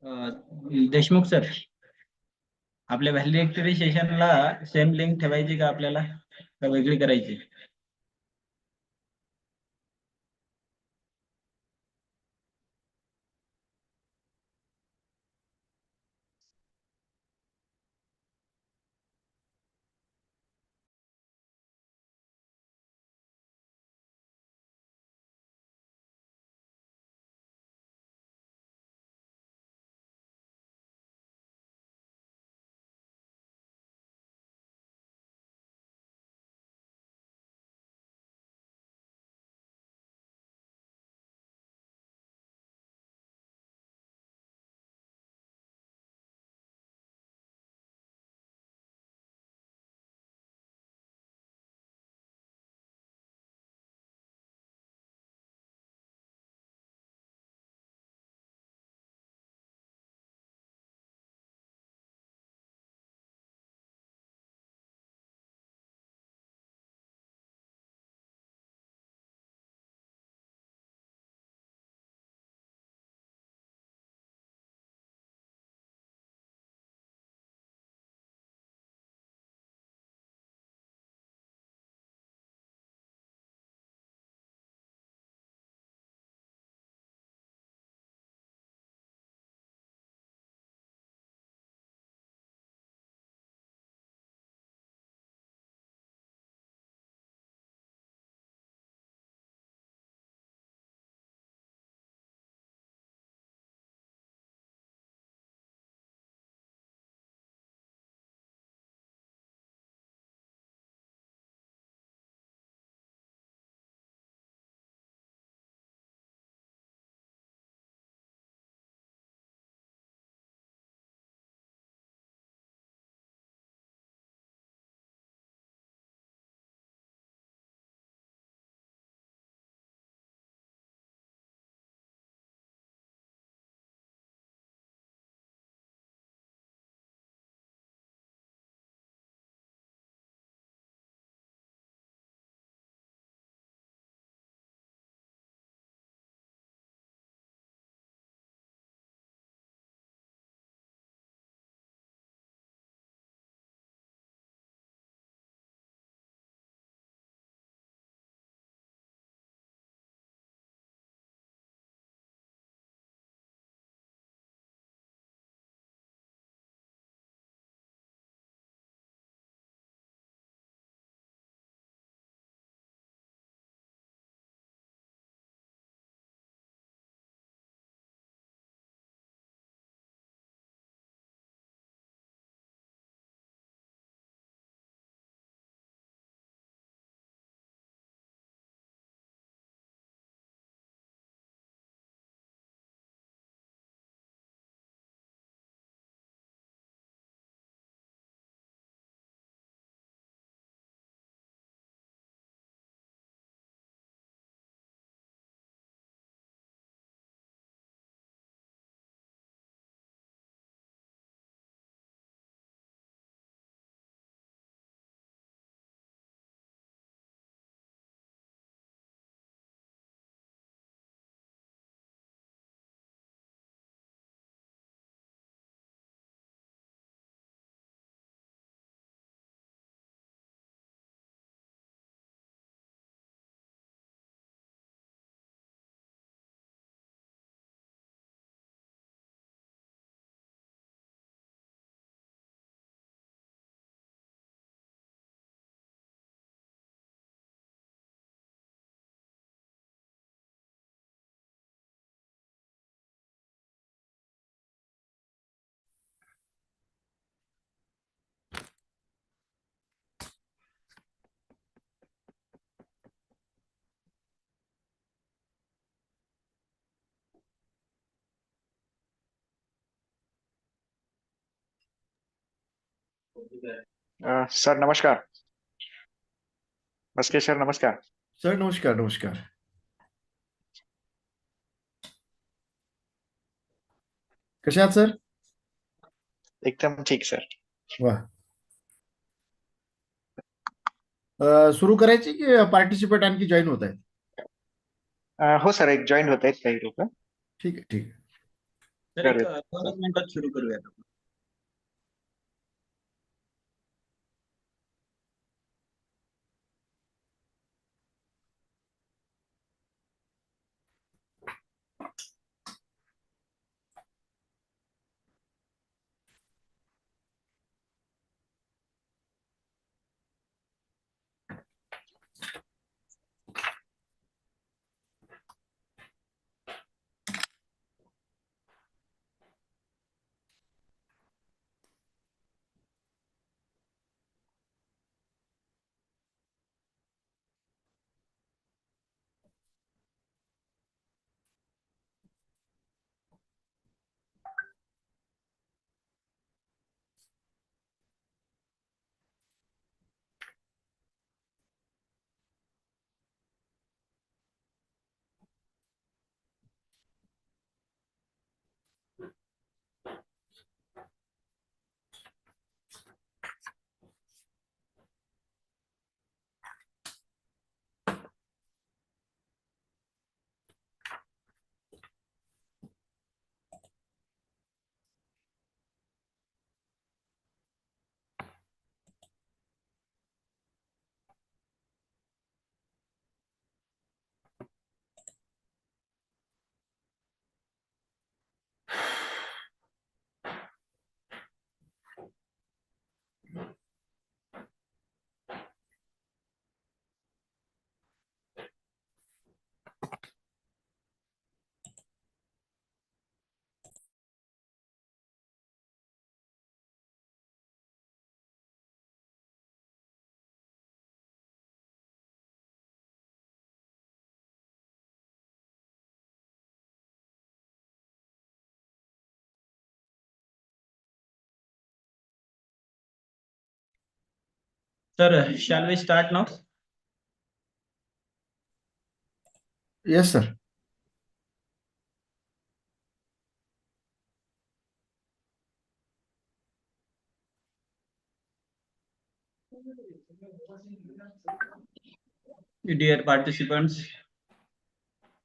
Deshmukh sir, आपल्या validity सेशनला same link ठेवायची का आपल्याला, का वेगळी करायची? सर नमस्कार. बसके सर नमस्कार. सर नमस्कार. नमस्कार. कसे आहात सर? एकदम ठीक सर. वा. सुरू करायची की पार्टिसिपेट आणखी जॉईन होत आहेत? हो सर, एक जॉईन होत आहेत काही लोक. ठीक आहे, ठीक आहे. तर एक करूयात. 2 मिनिटात सुरू करूयात आपण. Sir, shall we start now? Yes, sir. Dear participants,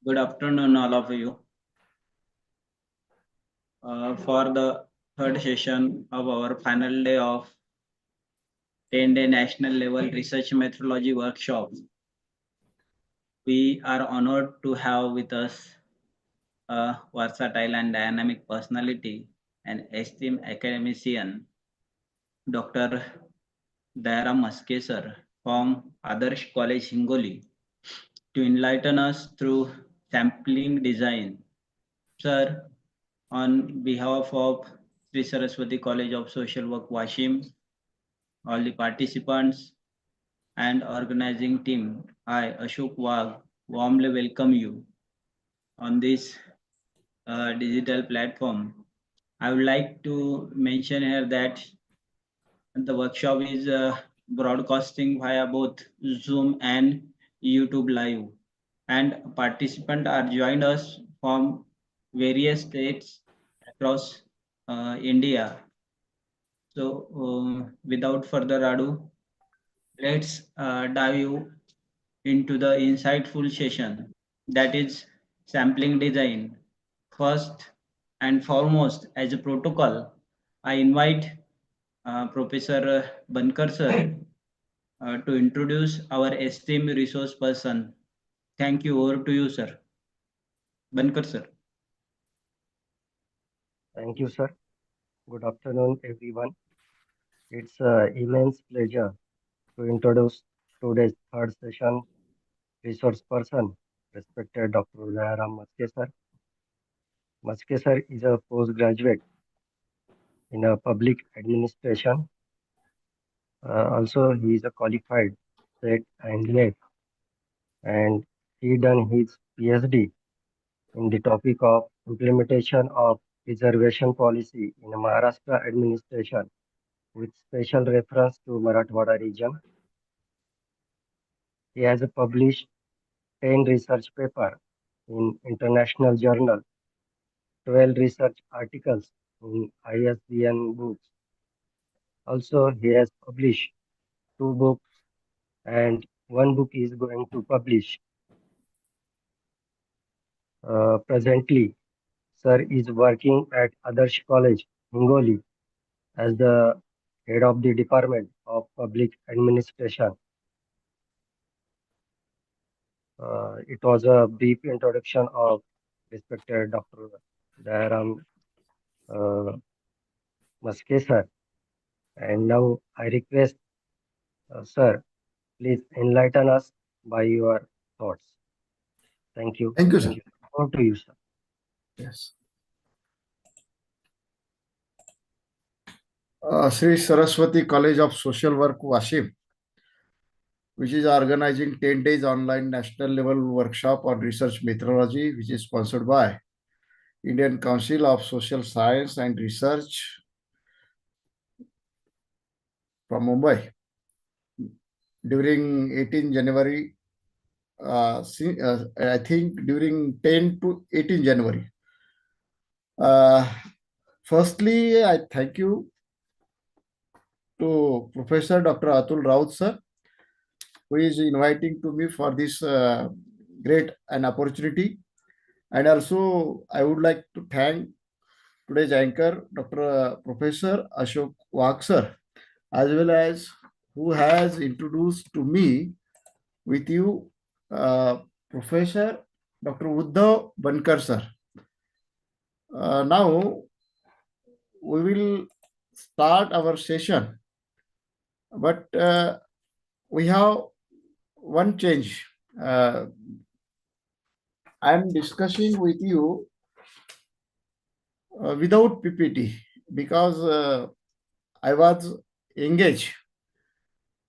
good afternoon, all of you. For the third session of our final day of 10-day national level research methodology workshop, we are honored to have with us a versatile and dynamic personality and esteemed academician, Dr. Dayaram Maske sir from Adarsh College, Hingoli, to enlighten us through sampling design. Sir, on behalf of Sri Saraswati College of Social Work, Washim, all the participants and organizing team, I, Ashok Wagh, warmly welcome you on this digital platform. I would like to mention here that the workshop is broadcasting via both Zoom and YouTube Live, and participants are joined us from various states across India. So, without further ado, let's dive into the insightful session, that is sampling design. First and foremost, as a protocol, I invite Professor Bankar sir to introduce our esteemed resource person. Thank you. Over to you, sir. Bankar sir. Thank you, sir. Good afternoon, everyone. It's an immense pleasure to introduce today's third session resource person, respected Dr. Dayaram Maske sir. Maske sir is a postgraduate in a public administration. Also, he is a qualified SET engineer, and he done his PhD in the topic of implementation of reservation policy in Maharashtra administration with special reference to Marathwada region. He has published 10 research papers in international journal, 12 research articles in ISBN books. Also, he has published 2 books and 1 book is going to publish. Presently, Sir is working at Adarsh College, Hingoli, as the head of the Department of Public Administration. It was a brief introduction of respected Dr. Dayaram uh, Maske sir. And now I request, sir, please enlighten us by your thoughts. Thank you. Thank you, sir. Over to you, sir. Yes. Sri Saraswati College of Social Work, Washim, which is organizing 10 days online national level workshop on research methodology, which is sponsored by Indian Council of Social Science and Research from Mumbai during 18 January, I think during 10 to 18 January. Firstly, I thank you to Professor Dr. Atul Raut sir, who is inviting to me for this great an opportunity. And also, I would like to thank today's anchor, Dr. Professor Ashok Wag sir, as well as who has introduced to me with you Professor Dr. Uddhav Bankar sir. Now, we will start our session, but we have one change. I am discussing with you without PPT because I was engaged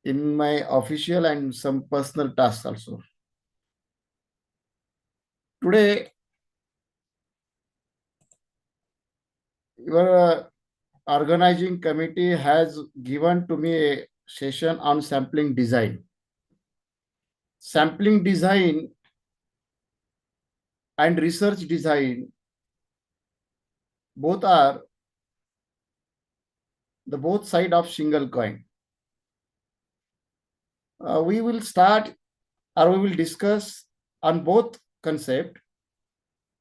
in my official and some personal tasks also. Today, your organizing committee has given to me a session on sampling design. Sampling design and research design both are the both side of single coin. We will start or we will discuss on both concept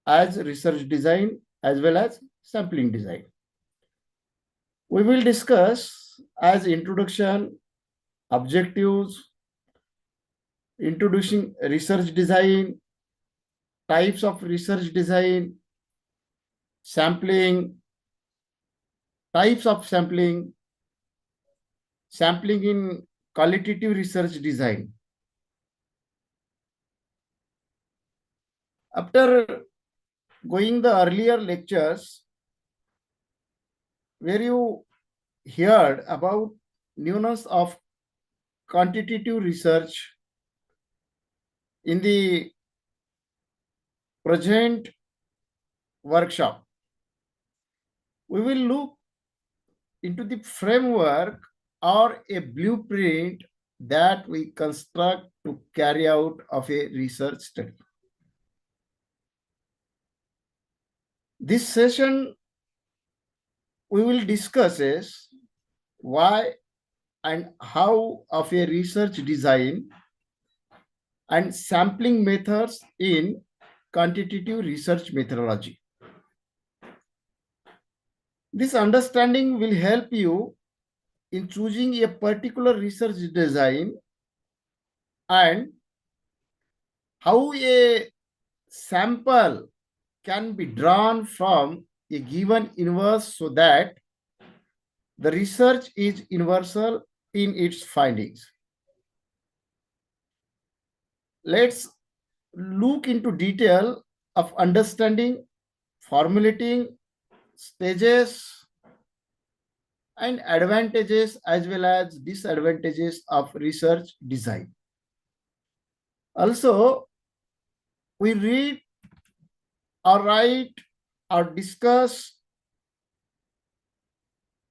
as research design as well as sampling design. We will discuss as introduction, objectives, introducing research design, types of research design, sampling, types of sampling, sampling in qualitative research design. After going the earlier lectures, where you heard about nuance of quantitative research in the present workshop, we will look into the framework or a blueprint that we construct to carry out of a research study. This session, we will discuss is why and how of a research design and sampling methods in quantitative research methodology. This understanding will help you in choosing a particular research design and how a sample can be drawn from a given universe so that the research is universal in its findings. Let's look into detail of understanding, formulating stages and advantages as well as disadvantages of research design. Also, we read or write or discuss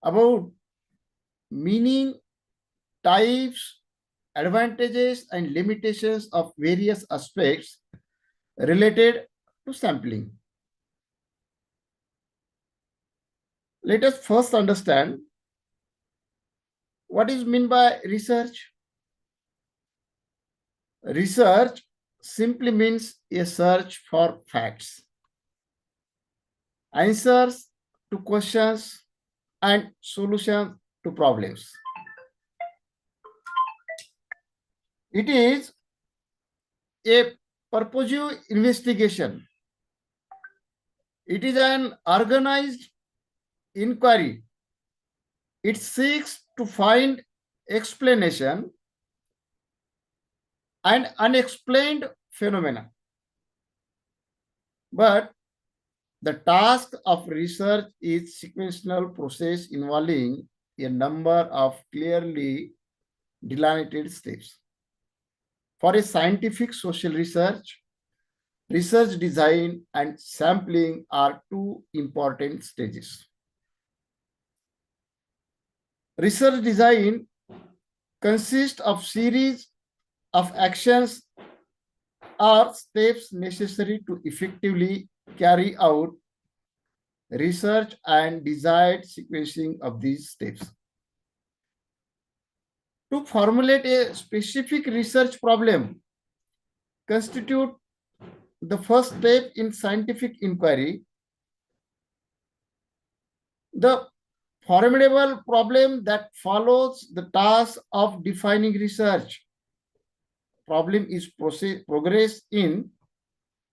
about meaning, types, advantages and limitations of various aspects related to sampling. Let us first understand what is meant by research. Research simply means a search for facts. answers to questions, and solutions to problems. It is a purposive investigation. It is an organized inquiry. It seeks to find explanation and unexplained phenomena. But the task of research is sequential process involving a number of clearly delineated steps. For a scientific social research, research design and sampling are two important stages. Research design consists of series of actions or steps necessary to effectively carry out research and desired sequencing of these steps. To formulate a specific research problem constitute the first step in scientific inquiry. The formidable problem that follows the task of defining research problem is progress in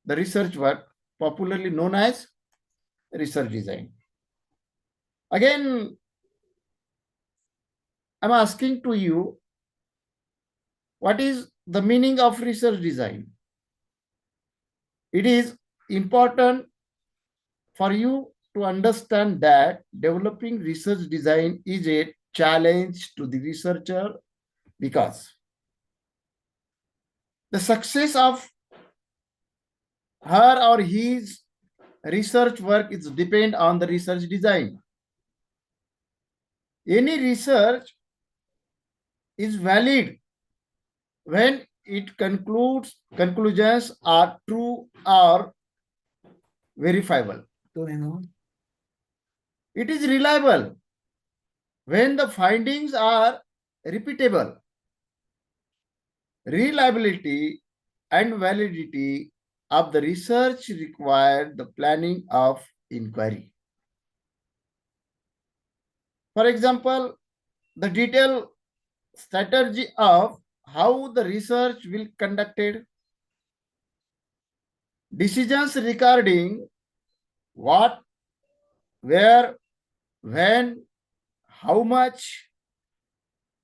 the research work, popularly known as research design. Again, I'm asking to you, what is the meaning of research design? It is important for you to understand that developing research design is a challenge to the researcher because the success of her or his research work is depend on the research design. Any research is valid when it conclusions are true or verifiable. It is reliable when the findings are repeatable. Reliability and validity of the research require the planning of inquiry. For example, the detailed strategy of how the research will be conducted, decisions regarding what, where, when, how much,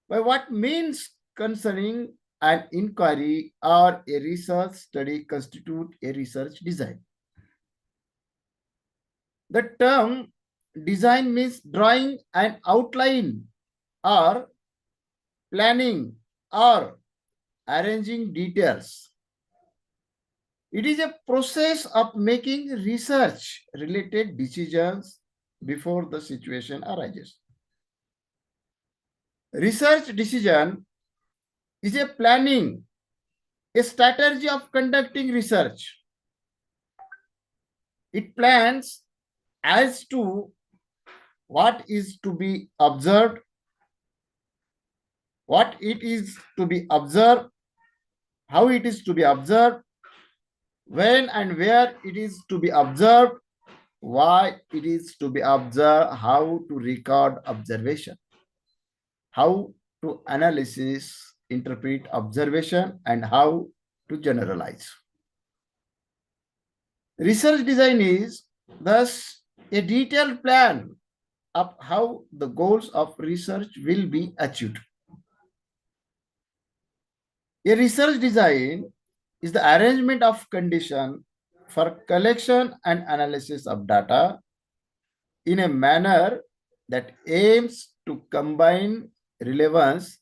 by what means concerning an inquiry or a research study constitute a research design. The term design means drawing an outline or planning or arranging details. It is a process of making research related decisions before the situation arises. Research decision is a planning, a strategy of conducting research. It plans as to what is to be observed, what it is to be observed, how it is to be observed, when and where it is to be observed, why it is to be observed, how to record observation, how to analysis, interpret observation, and how to generalize. Research design is thus a detailed plan of how the goals of research will be achieved. A research design is the arrangement of conditions for collection and analysis of data in a manner that aims to combine relevance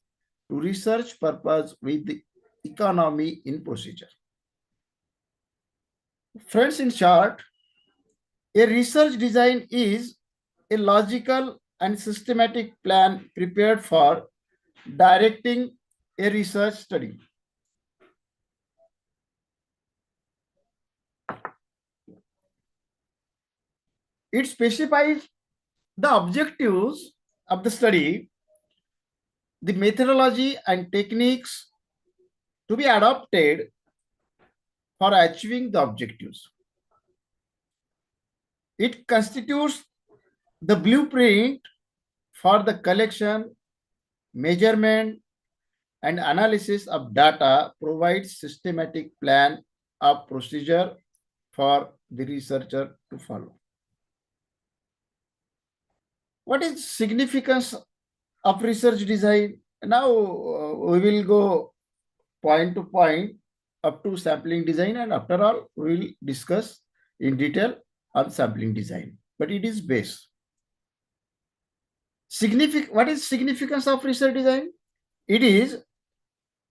to research purpose with the economy in procedure. Friends, in short, a research design is a logical and systematic plan prepared for directing a research study. It specifies the objectives of the study, the methodology and techniques to be adopted for achieving the objectives. It constitutes the blueprint for the collection, measurement, and analysis of data, provides systematic plan of procedure for the researcher to follow. What is significance of research design? Now we will go point to point up to sampling design, and after all we will discuss in detail on sampling design, but it is base. What is significance of research design? It is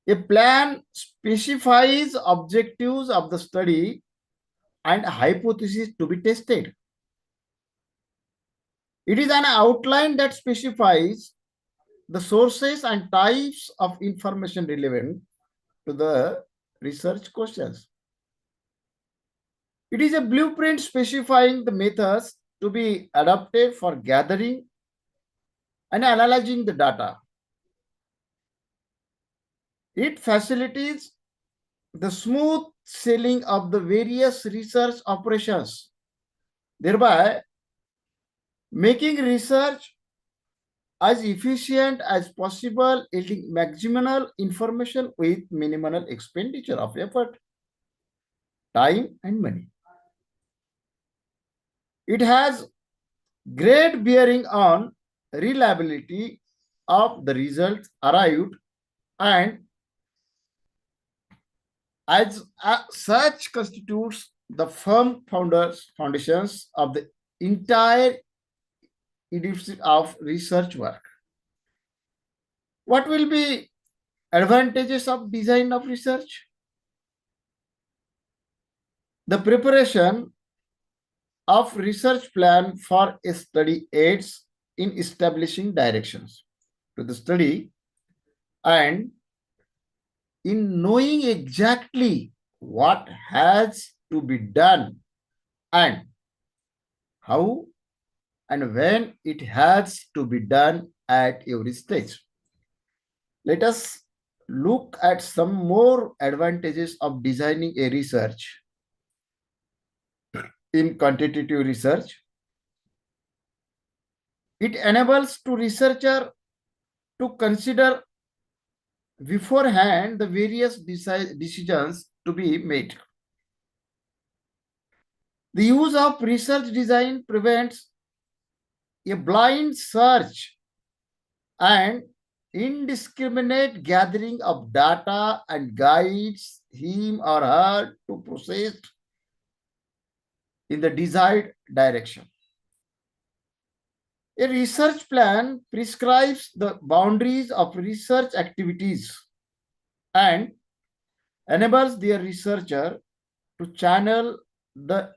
a plan specifies objectives of the study and hypothesis to be tested. It is an outline that specifies the sources and types of information relevant to the research questions. It is a blueprint specifying the methods to be adopted for gathering and analyzing the data. It facilitates the smooth sailing of the various research operations, thereby making research as efficient as possible, yielding maximal information with minimal expenditure of effort, time, and money. It has great bearing on reliability of the results arrived, and as such constitutes the firm foundations of the entire edifice of research work. What will be advantages of design of research? The preparation of research plan for a study aids in establishing directions to the study and in knowing exactly what has to be done and how and when it has to be done at every stage. Let us look at some more advantages of designing a research in quantitative research. It enables to researcher to consider beforehand the various decisions to be made. The use of research design prevents a blind search and indiscriminate gathering of data and guides him or her to proceed in the desired direction. A research plan prescribes the boundaries of research activities and enables their researcher to channel the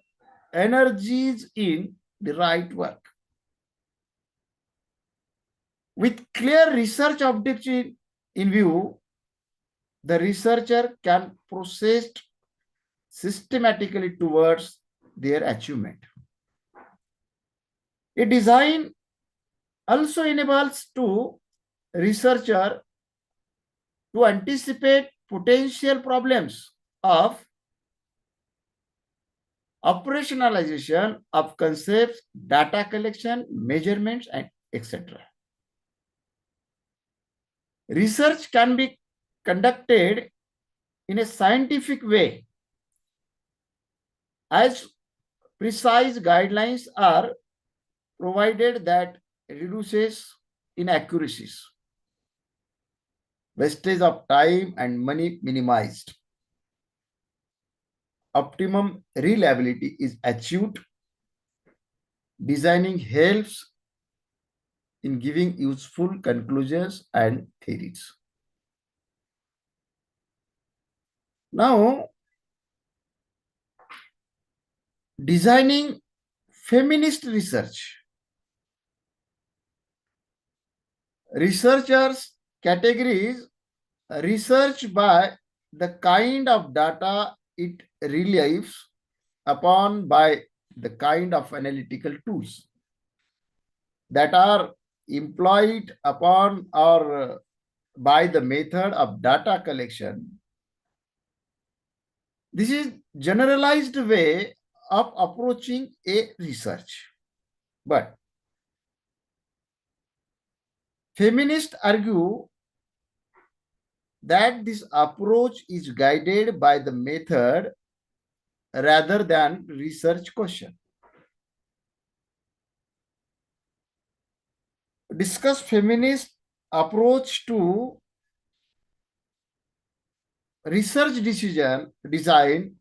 energies in the right work. With clear research objectives in view, the researcher can proceed systematically towards their achievement. A design also enables to researcher to anticipate potential problems of operationalization of concepts, data collection, measurements, and etc. Research can be conducted in a scientific way as precise guidelines are provided that reduces inaccuracies, wastage of time and money minimized, optimum reliability is achieved. Designing helps in giving useful conclusions and theories. Now, designing feminist research. Researchers categorize research by the kind of data it relies upon by the kind of analytical tools that are employed upon or by the method of data collection. This is generalized way of approaching a research. But feminists argue that this approach is guided by the method rather than research question. Discuss feminist approach to research design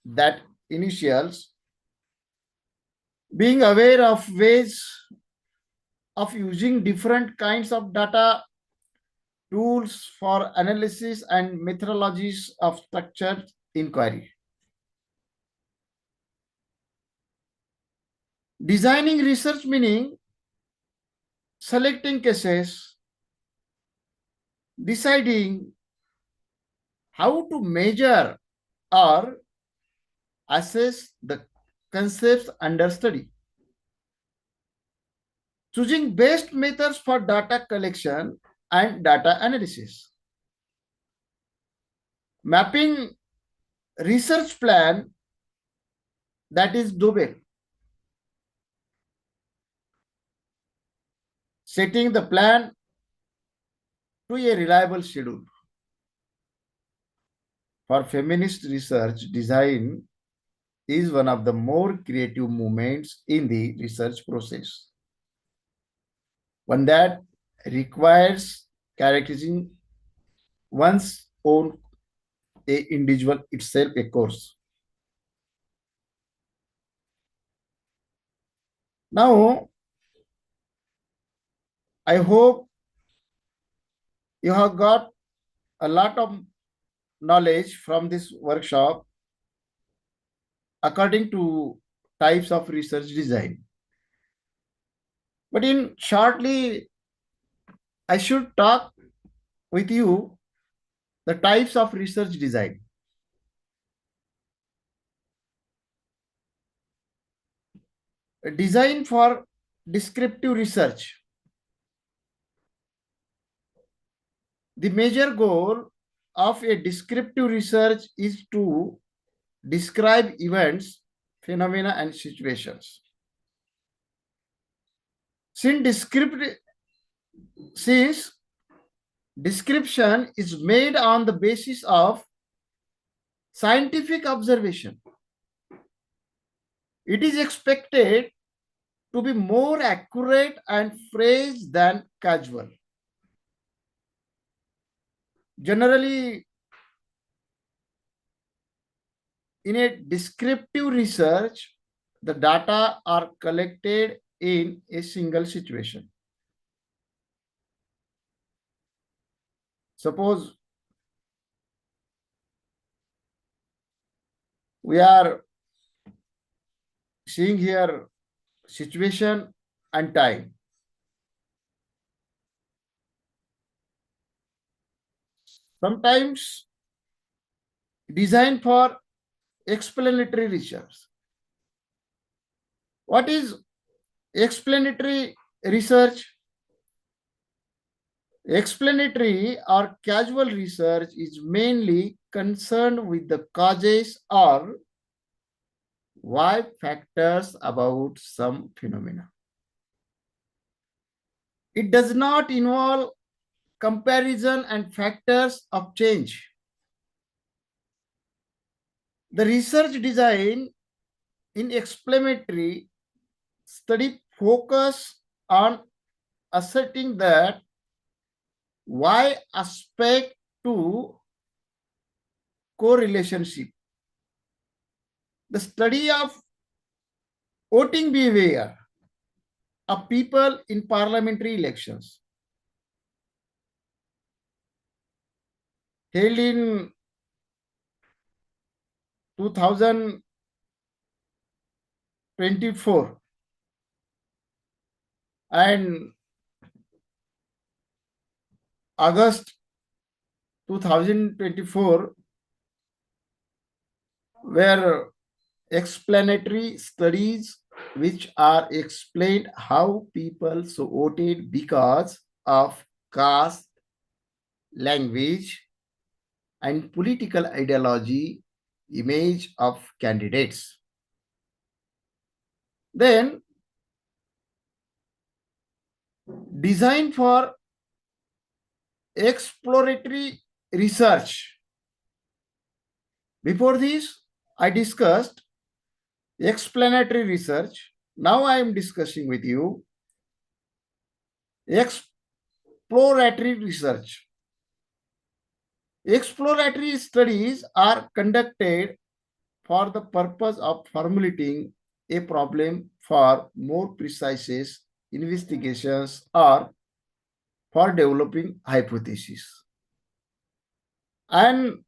that initials being aware of ways of using different kinds of data, tools for analysis and methodologies of structured inquiry. Designing research meaning selecting cases, deciding how to measure or assess the concepts under study, choosing best methods for data collection and data analysis, mapping research plan that is doable, setting the plan to a reliable schedule. For feminist research, design is one of the more creative movements in the research process, one that requires characterizing one's own individual itself a course. Now, I hope you have got a lot of knowledge from this workshop according to types of research design. But in shortly, I should talk with you the types of research design. Design for descriptive research. The major goal of a descriptive research is to describe events, phenomena, and situations. Since description is made on the basis of scientific observation, it is expected to be more accurate and phrase than casual. Generally, in a descriptive research, the data are collected in a single situation. Suppose we are seeing here situation and time. Sometimes design for explanatory research. What is explanatory research? Explanatory or casual research is mainly concerned with the causes or why factors about some phenomena. It does not involve comparison and factors of change. The research design in explanatory study focus on asserting that why aspect to correlationship. The study of voting behavior of people in parliamentary elections held in 2024 and August 2024 were explanatory studies which are explained how people so voted because of caste, language, and political ideology, image of candidates. Then design for exploratory research. Before this, I discussed explanatory research. Now I am discussing with you exploratory research. Exploratory studies are conducted for the purpose of formulating a problem for more precise investigations or for developing hypotheses. And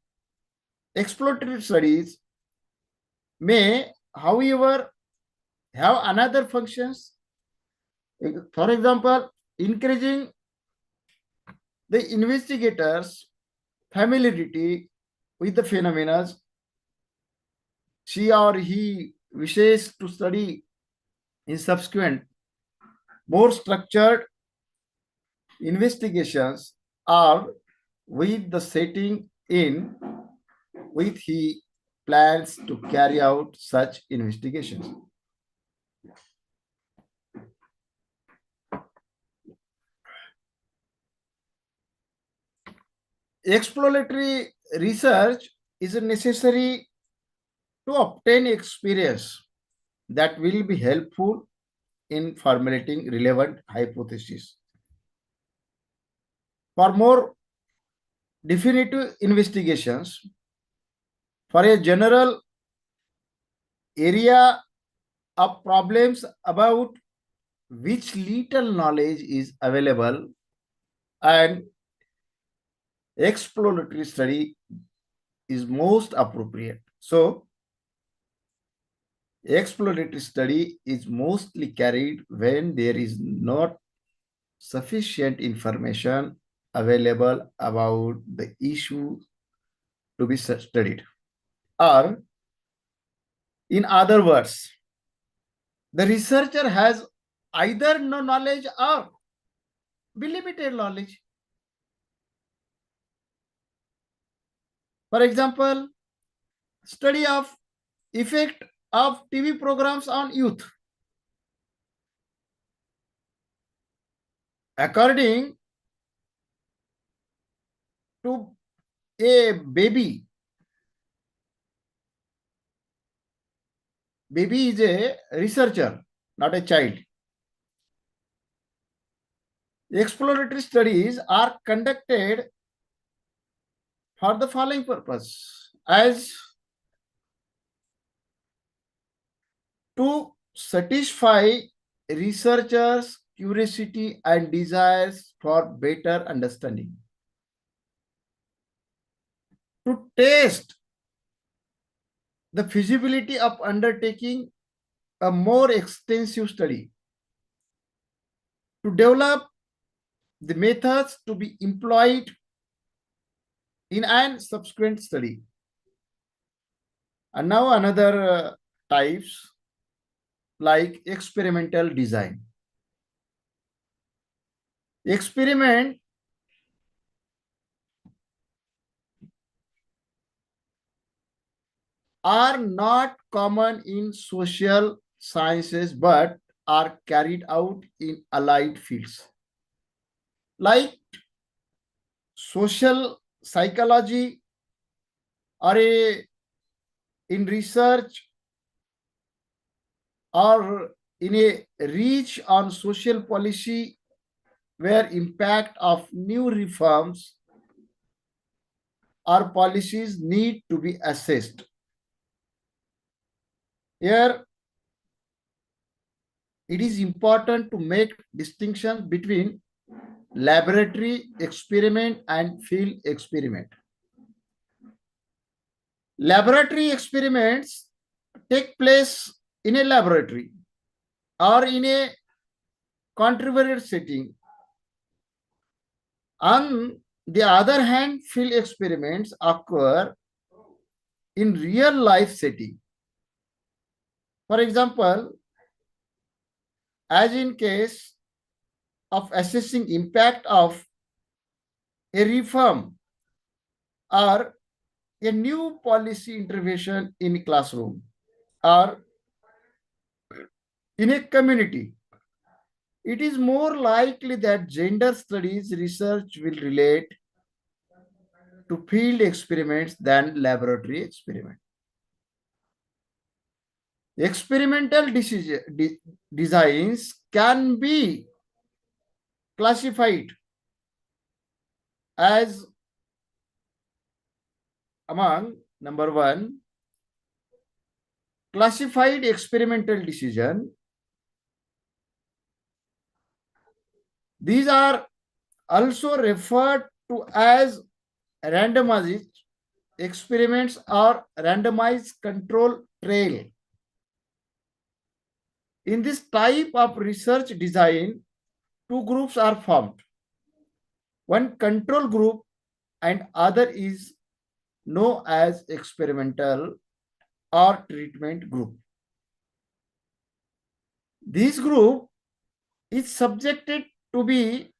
exploratory studies may, however, have another functions. For example, encouraging the investigators' familiarity with the phenomena she or he wishes to study in subsequent, more structured investigations, or with the setting in which he plans to carry out such investigations. Exploratory research is necessary to obtain experience that will be helpful in formulating relevant hypotheses. For more definitive investigations, for a general area of problems about which little knowledge is available, and exploratory study is most appropriate. So, exploratory study is mostly carried when there is not sufficient information available about the issue to be studied. Or, in other words, the researcher has either no knowledge or limited knowledge. For example, study of effect of TV programs on youth. According to a baby is a researcher, not a child. Exploratory studies are conducted for the following purpose: as to satisfy researchers' curiosity and desires for better understanding, to test the feasibility of undertaking a more extensive study, to develop the methods to be employed in an subsequent study. And now another types like experimental design. Experiment are not common in social sciences but are carried out in allied fields like social psychology, or in research, or in a reach on social policy where impact of new reforms or policies need to be assessed. Here, it is important to make distinctions between laboratory experiment and field experiment. Laboratory experiments take place in a laboratory or in a controlled setting. On the other hand, field experiments occur in real life setting. For example, as in case of assessing impact of a reform or a new policy intervention in classroom, or in a community, it is more likely that gender studies research will relate to field experiments than laboratory experiments. Experimental designs can be classified as among number one, classified experimental decision. These are also referred to as randomized experiments or randomized control trial. In this type of research design, two groups are formed. One control group and other is known as experimental or treatment group. This group is subjected to be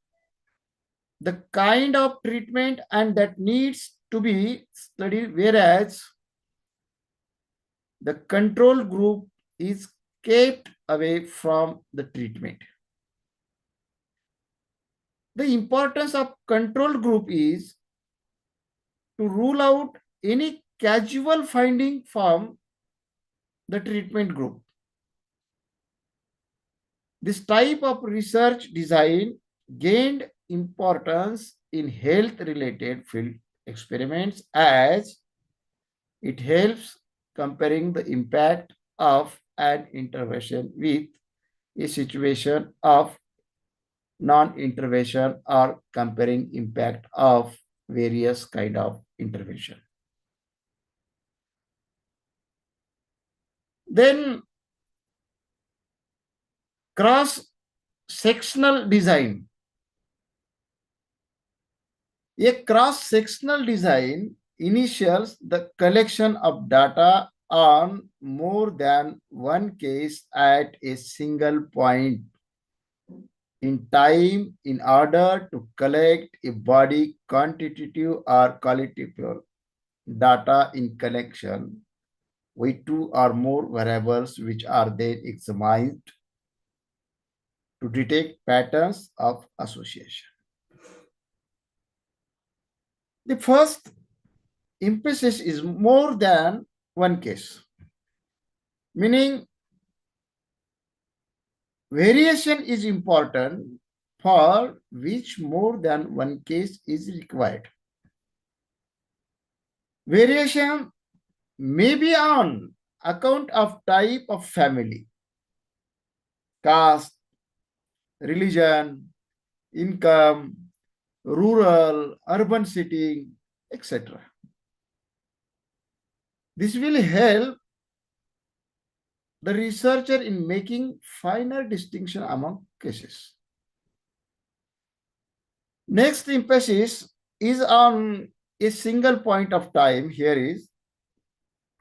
the kind of treatment and that needs to be studied, whereas the control group is kept away from the treatment. The importance of control group is to rule out any casual finding from the treatment group. This type of research design gained importance in health-related field experiments as it helps comparing the impact of an intervention with a situation of non-intervention or comparing impact of various kind of intervention. Then cross-sectional design. A cross-sectional design initials the collection of data on more than one case at a single point in time in order to collect a body quantitative or qualitative data in connection with two or more variables which are then examined to detect patterns of association. The first emphasis is more than one case, meaning variation is important for which more than one case is required. Variation may be on account of type of family, caste, religion, income, rural, urban setting, etc. This will help the researcher in making finer distinction among cases. Next emphasis is on a single point of time. Here is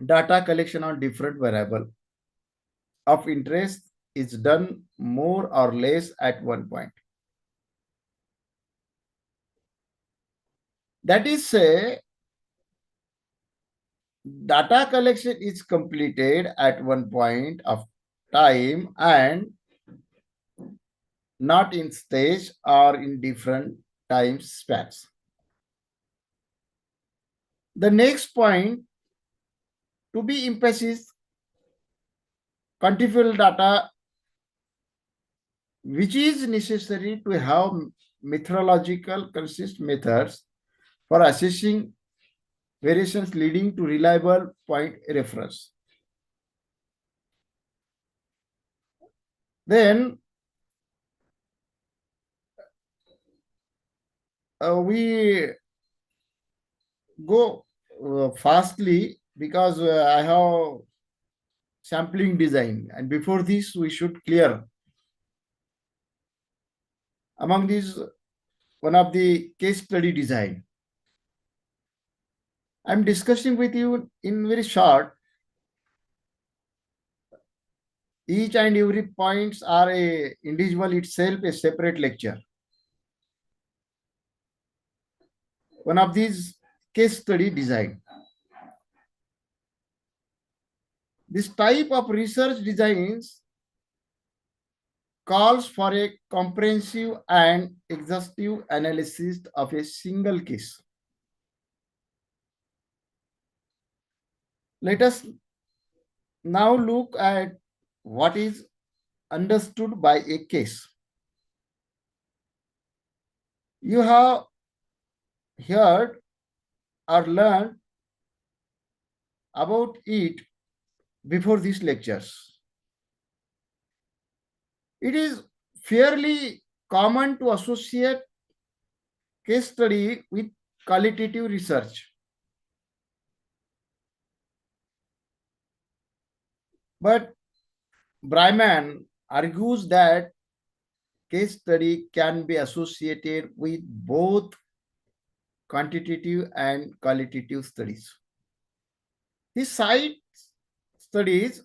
data collection on different variable of interest is done more or less at one point. That is, say, data collection is completed at one point of time and not in stage or in different time spans. The next point to be emphasized, quantifiable data, which is necessary to have methodological consistent methods for assessing variations leading to reliable point reference. Then we go fastly because I have sampling design, and before this we should clear among these one of the case study design. I'm discussing with you in very short. Each and every points are a individual itself, a separate lecture. One of these case study design. This type of research designs calls for a comprehensive and exhaustive analysis of a single case. Let us now look at what is understood by a case. You have heard or learned about it before these lectures. It is fairly common to associate case study with qualitative research. But Bryman argues that case study can be associated with both quantitative and qualitative studies. He cites studies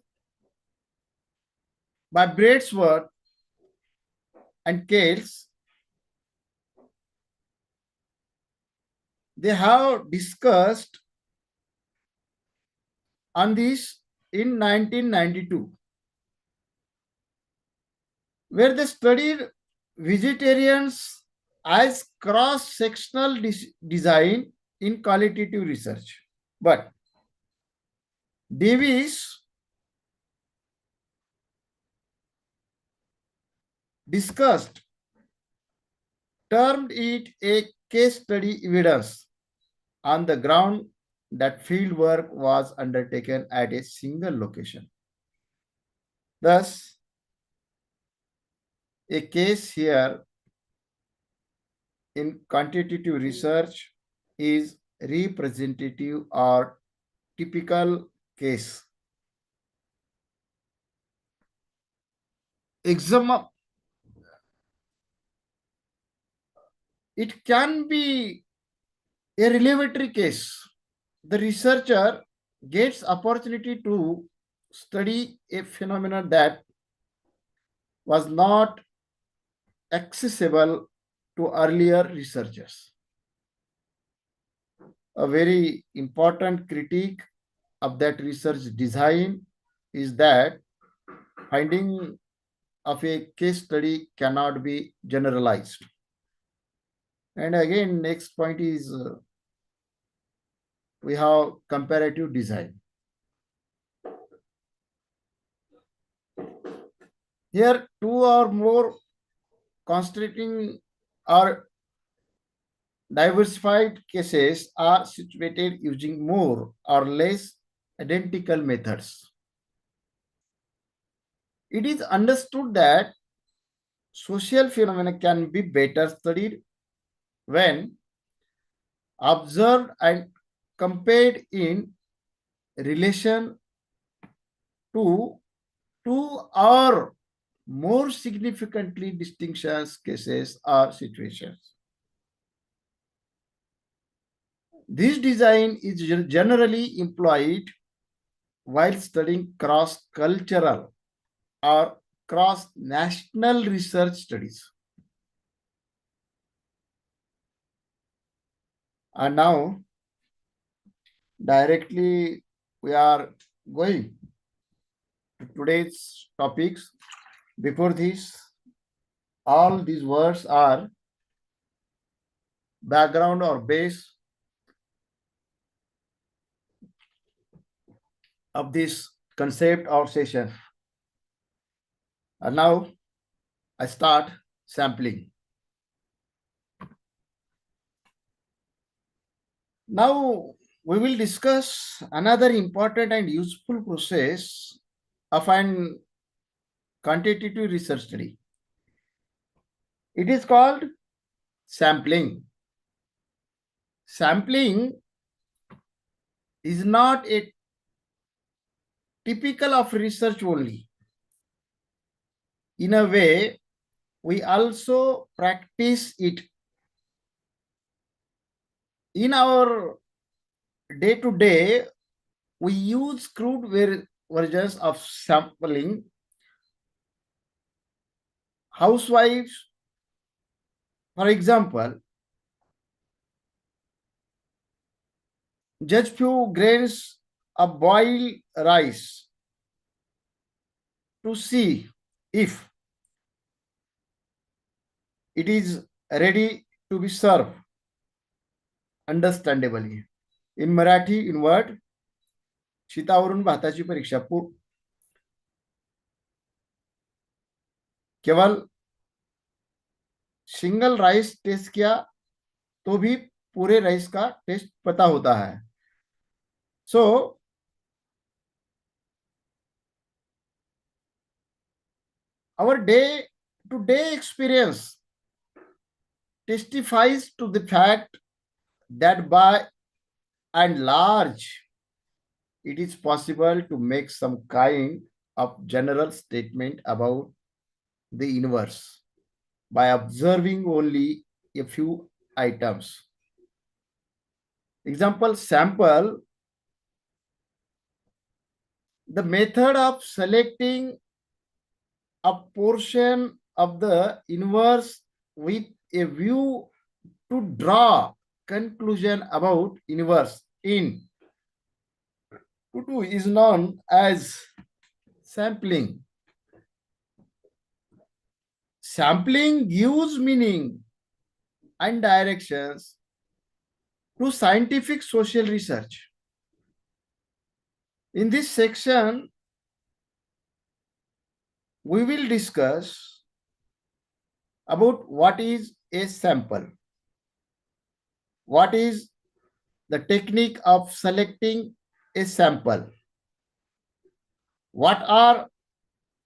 by Bradsworth and Kales. They have discussed on this in 1992, where they studied vegetarians as cross-sectional design in qualitative research. But Davis termed it a case study evidence on the ground that field work was undertaken at a single location. Thus, a case here in quantitative research is representative or typical case. It can be a revelatory case. The researcher gets opportunity to study a phenomenon that was not accessible to earlier researchers. A very important critique of that research design is that finding of a case study cannot be generalized. And again, next point is we have comparative design. Here, two or more constituting or diversified cases are situated using more or less identical methods. It is understood that social phenomena can be better studied when observed and compared in relation to two or more significantly distinct cases or situations. This design is generally employed while studying cross-cultural or cross-national research studies. And now, directly we are going to today's topics. Before this, all these words are background or base of this concept or session. And now I start sampling. Now we will discuss another important and useful process of an quantitative research study. It is called sampling. Sampling is not a typical of research only. In a way, we also practice it in our day-to-day. We use crude versions of sampling. Housewives, for example, judge few grains of boiled rice to see if it is ready to be served understandably. In Marathi, in word, शीतावरून भाताची परीक्षा केवल single rice test किया तो भी पूरे rice का test पता होता है. सो our day to day experience testifies to the fact that by and large it is possible to make some kind of general statement about the universe by observing only a few items. Example, sample. The method of selecting a portion of the universe with a view to draw conclusion about universe in Kutu is known as sampling. Sampling gives meaning and directions to scientific social research. In this section, we will discuss about what is a sample, what is the technique of selecting a sample, what are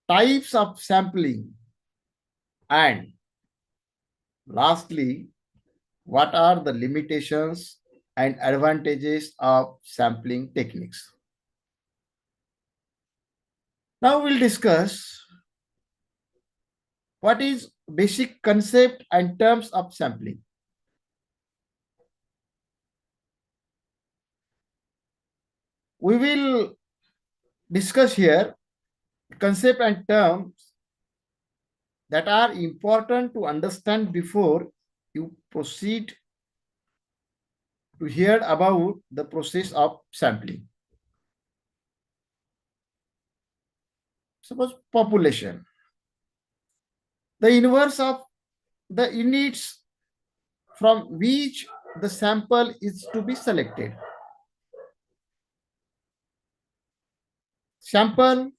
types of sampling, and lastly, what are the limitations and advantages of sampling techniques. Now we'll discuss what is basic concept and terms of sampling. We will discuss here concept and terms that are important to understand before you proceed to hear about the process of sampling. Suppose population. The universe of the units from which the sample is to be selected. Sample,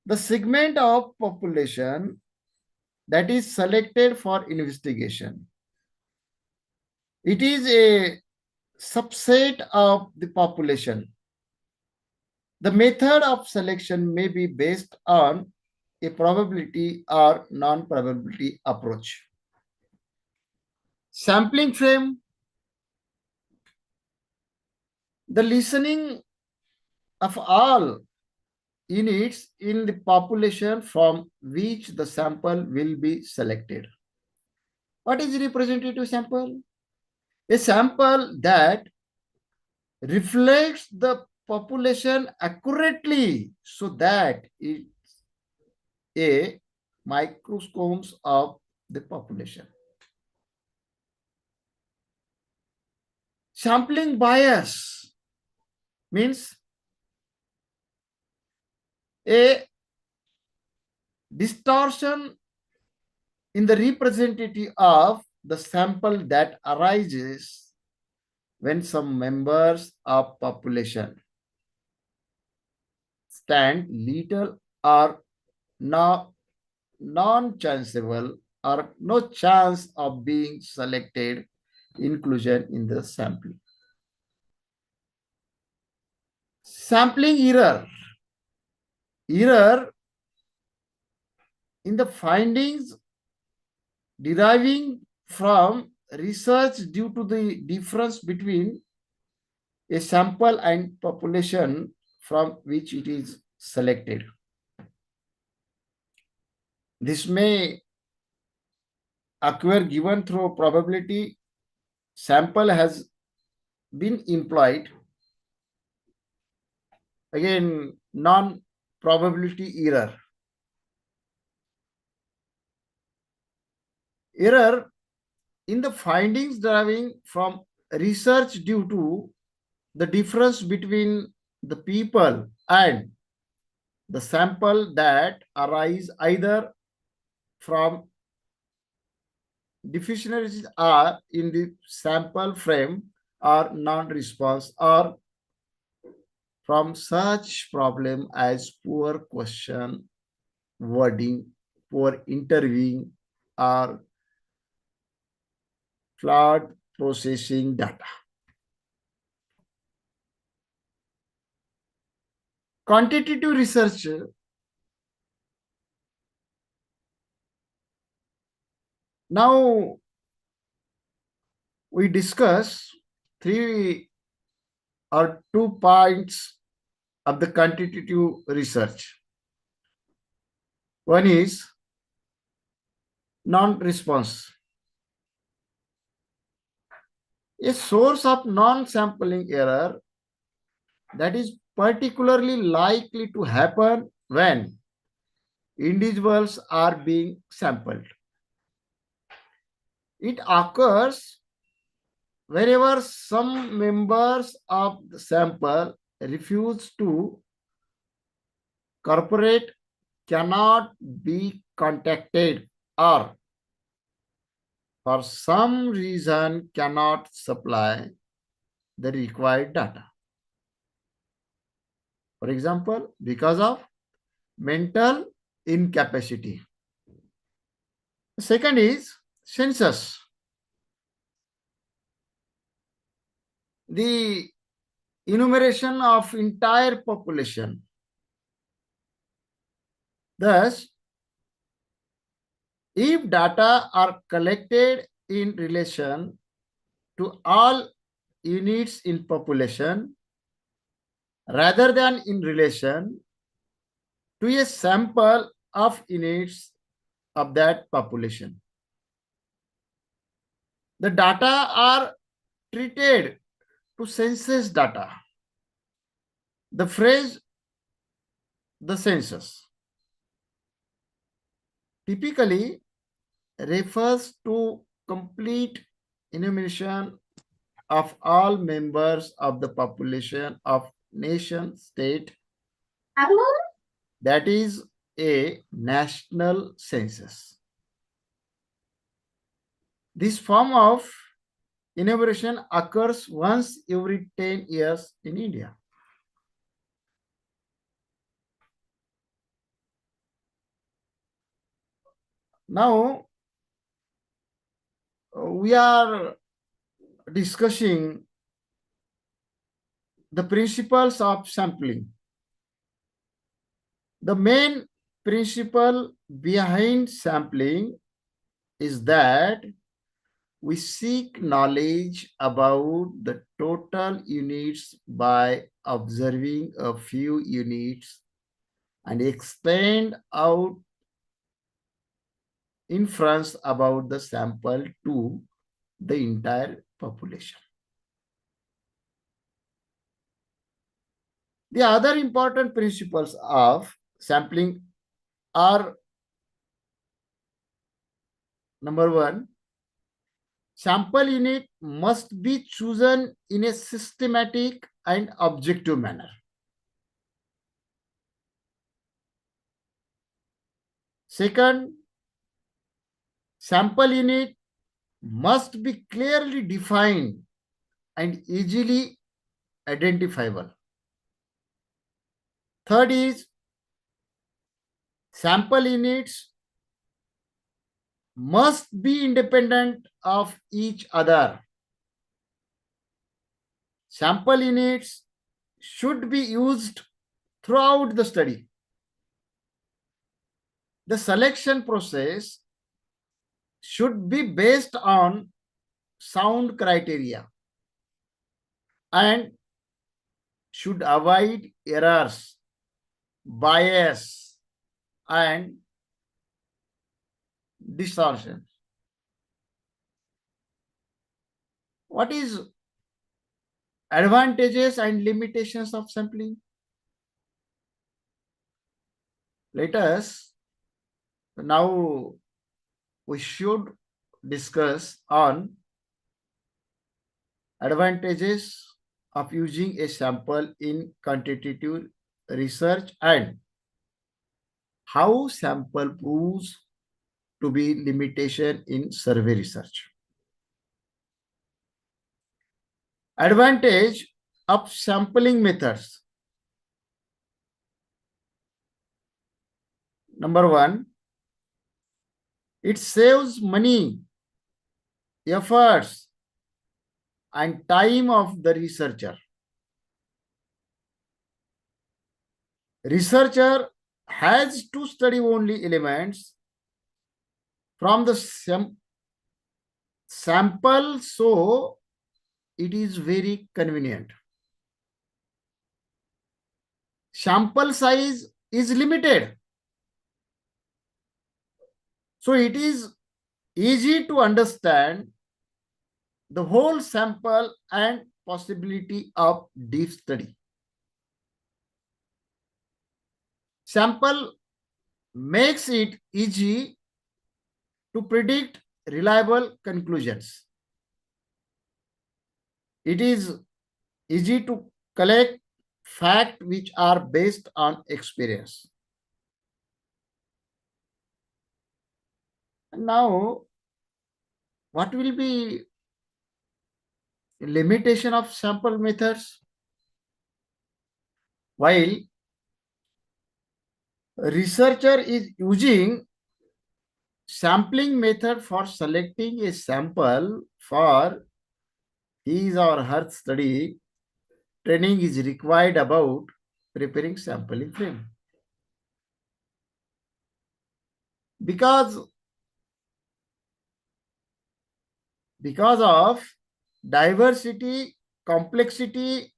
the segment of population that is selected for investigation. It is a subset of the population. The method of selection may be based on a probability or non-probability approach. Sampling frame, the listening of all units in the population from which the sample will be selected. What is representative sample? A sample that reflects the population accurately so that it's a microscopes of the population. Sampling bias means a distortion in the representative of the sample that arises when some members of population stand little or non-chanceable or no chance of being selected inclusion in the sampling. Sampling error. Error in the findings deriving from research due to the difference between a sample and population from which it is selected. This may occur given through probability sample has been employed. Again, non-probability error. Error in the findings deriving from research due to the difference between the people and the sample that arise either from deficiencies are in the sample frame or non-response or from such problem as poor question wording, poor interviewing, or flawed processing data. Quantitative research now we discuss 3 or 2 points of the quantitative research. One is non-response. A source of non-sampling error that is particularly likely to happen when individuals are being sampled. It occurs wherever some members of the sample refuse to cooperate, cannot be contacted, or for some reason cannot supply the required data. For example, because of mental incapacity. The second is census. The enumeration of entire population. Thus, if data are collected in relation to all units in population rather than in relation to a sample of units of that population, the data are treated to census data. The phrase the census typically refers to complete enumeration of all members of the population of nation state, that is a national census. This form of enumeration occurs once every 10 years in India. Now, we are discussing the principles of sampling. The main principle behind sampling is that we seek knowledge about the total units by observing a few units and extend out inference about the sample to the entire population. The other important principles of sampling are: number one, sample unit must be chosen in a systematic and objective manner. Second, sample unit must be clearly defined and easily identifiable. Third is, sample units must be independent of each other. Sample units should be used throughout the study. The selection process should be based on sound criteria and should avoid errors, bias, and distortion. What is advantages and limitations of sampling? Let us now we should discuss on advantages of using a sample in quantitative research and how sample proves to be limitation in survey research. Advantage of sampling methods. Number one, it saves money, efforts, and time of the researcher. Researcher has to study only elements from the sample, so it is very convenient. Sample size is limited, so it is easy to understand the whole sample and possibility of deep study. Sample makes it easy to predict reliable conclusions. It is easy to collect facts which are based on experience. And now, what will be limitation of sample methods? While researcher is using sampling method for selecting a sample for his or her study, training is required about preparing sampling frame. Because of diversity, complexity,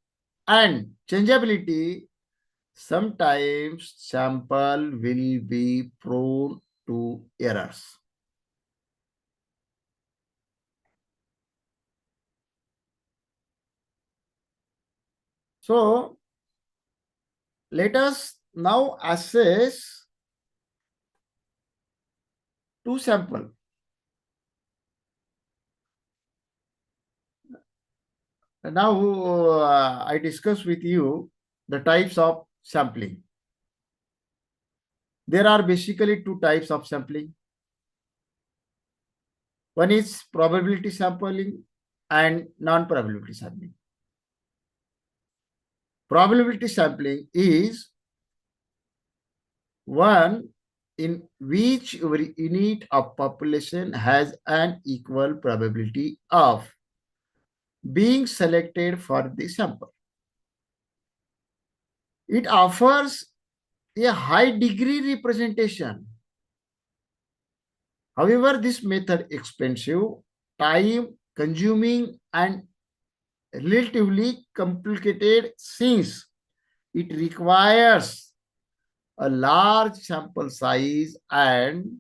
and changeability, sometimes sample will be prone to errors. So let us now assess two samples. Now I discuss with you the types of sampling. There are basically two types of sampling. One is probability sampling and non-probability sampling. Probability sampling is one in which every unit of population has an equal probability of being selected for the sample. It offers a high degree representation. However, this method is expensive, time consuming, and relatively complicated since it requires a large sample size and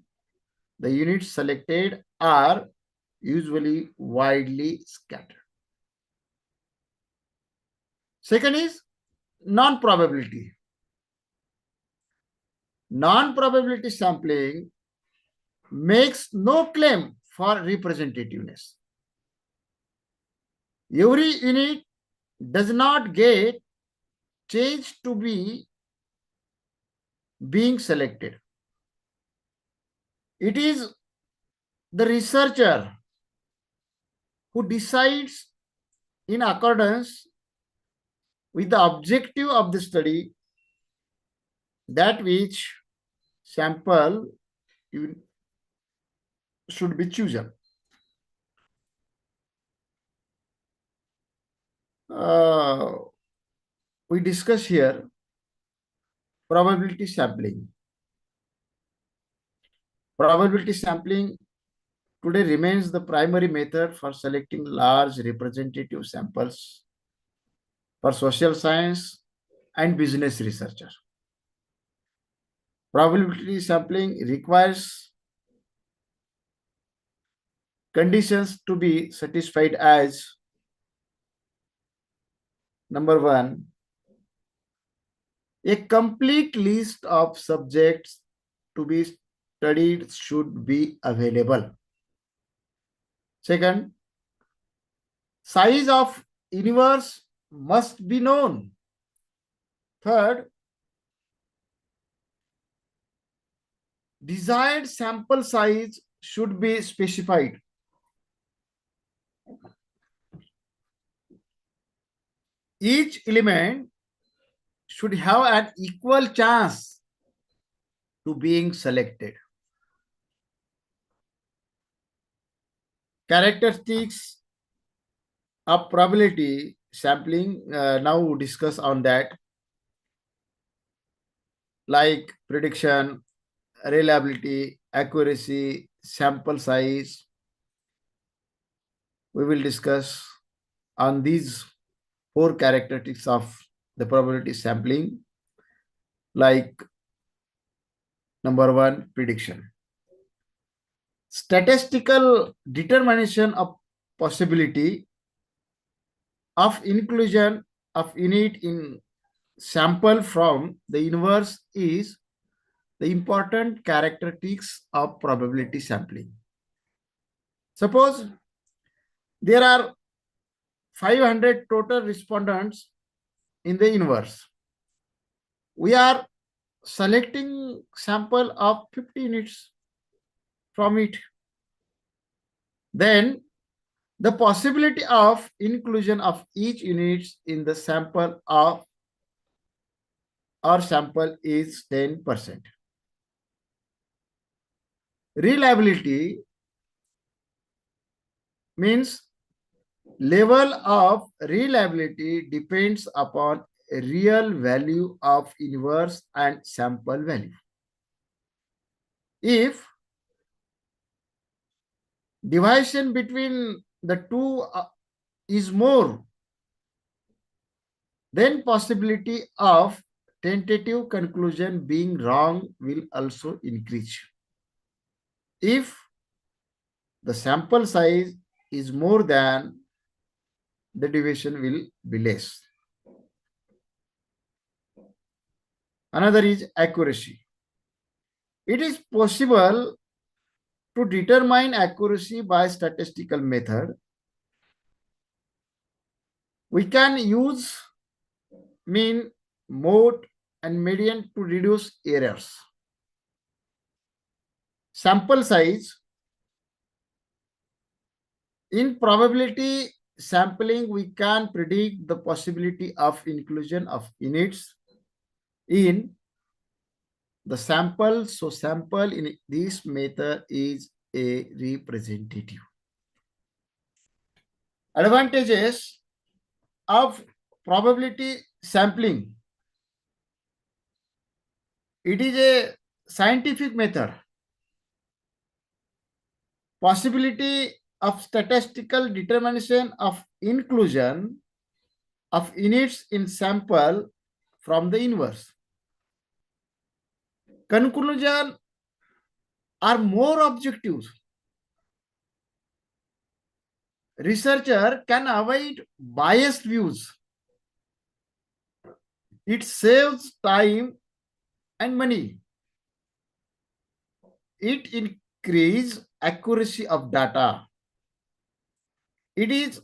the units selected are usually widely scattered. Second is non-probability. Non-probability sampling makes no claim for representativeness. Every unit does not get changed to be being selected. It is the researcher who decides in accordance with the objective of the study that which sample should be chosen. We discuss here probability sampling. Probability sampling today remains the primary method for selecting large representative samples for social science and business researchers. Probability sampling requires conditions to be satisfied as number one, a complete list of subjects to be studied should be available. Second, size of universe must be known. Third, desired sample size should be specified. Each element should have an equal chance to being selected. Characteristics of probability sampling, now we'll discuss on that, like prediction, reliability, accuracy, sample size. We will discuss on these 4 characteristics of the probability sampling, like number 1, prediction. Statistical determination of possibility of inclusion of unit in sample from the inverse is the important characteristics of probability sampling. Suppose there are 500 total respondents in the inverse. We are selecting sample of 50 units from it. Then the possibility of inclusion of each unit in the sample of our sample is 10%. Reliability means level of reliability depends upon real value of inverse and sample value. If deviation between the two is more, then possibility of tentative conclusion being wrong will also increase. If the sample size is more than, the deviation will be less. Another is accuracy. It is possible to determine accuracy by statistical method. We can use mean, mode, and median to reduce errors. Sample size. In probability sampling, we can predict the possibility of inclusion of units in the sample. So sample in this method is a representative. Advantages of probability sampling. It is a scientific method. Possibility of statistical determination of inclusion of units in sample from the inverse. Conclusion are more objective. Researcher can avoid biased views. It saves time and money. It increases accuracy of data. It is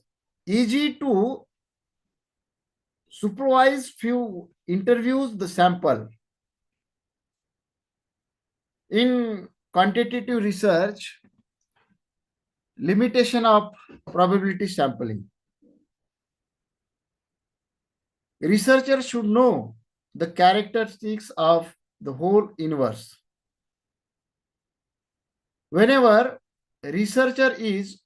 easy to supervise few interviews the sample. In quantitative research, limitation of probability sampling. Researchers should know the characteristics of the whole inverse. Whenever a researcher is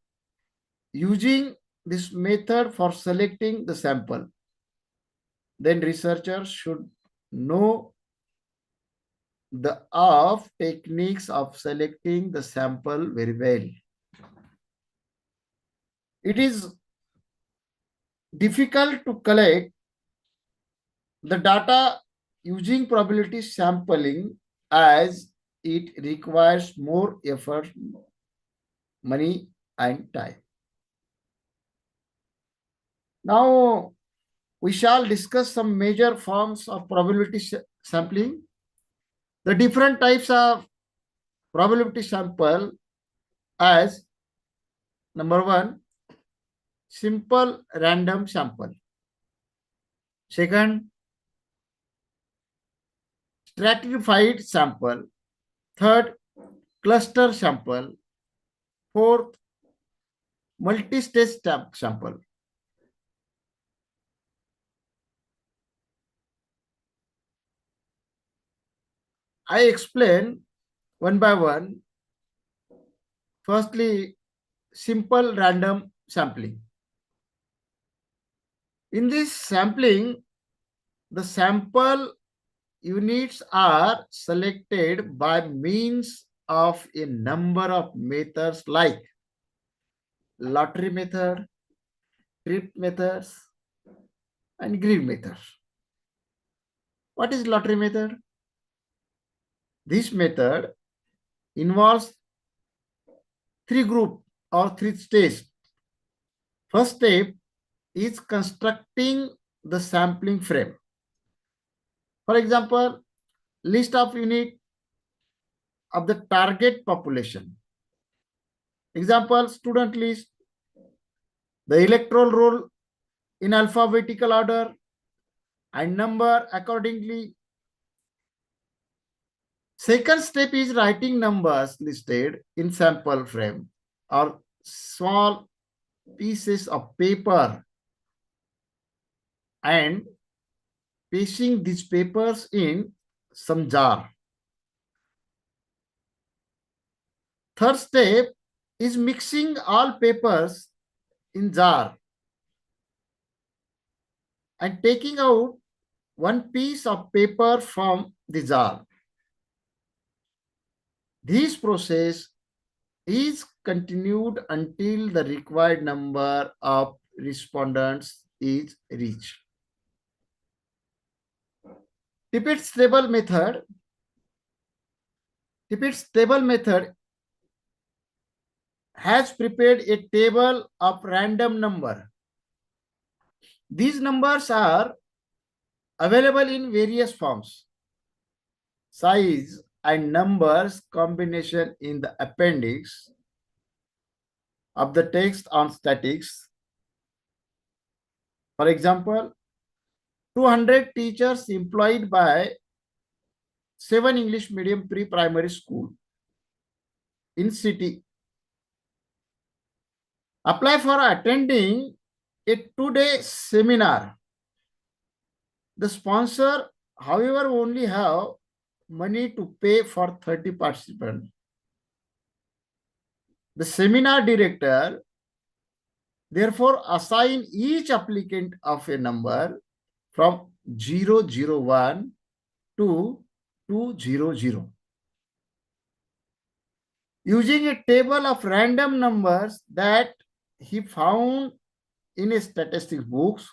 using this method for selecting the sample, then researchers should know the techniques of selecting the sample very well. It is difficult to collect the data using probability sampling as it requires more effort, money, and time. Now, we shall discuss some major forms of probability sampling. The different types of probability sample as number 1, simple random sample. Second, stratified sample. Third, cluster sample. Fourth, multi-stage sample. I explain one by one. Firstly, simple random sampling. In this sampling, the sample units are selected by means of a number of methods like lottery method, trip methods, and grid method. What is lottery method? This method involves three groups or three stages. First step is constructing the sampling frame. For example, list of unit of the target population. Example, student list, the electoral roll in alphabetical order and number accordingly. Second step is writing numbers listed in sample frame or small pieces of paper and placing these papers in some jar. Third step is mixing all papers in jar and taking out one piece of paper from the jar. This process is continued until the required number of respondents is reached. Tippett's table method. Tippett's table method has prepared a table of random number. These numbers are available in various forms, size, and numbers combination in the appendix of the text on statics. For example, 200 teachers employed by 7 English medium pre-primary school in city apply for attending a 2-day seminar. The sponsor, however, only have money to pay for 30 participants. The seminar director therefore assign each applicant of a number from 001 to 200. Using a table of random numbers that he found in a statistics books,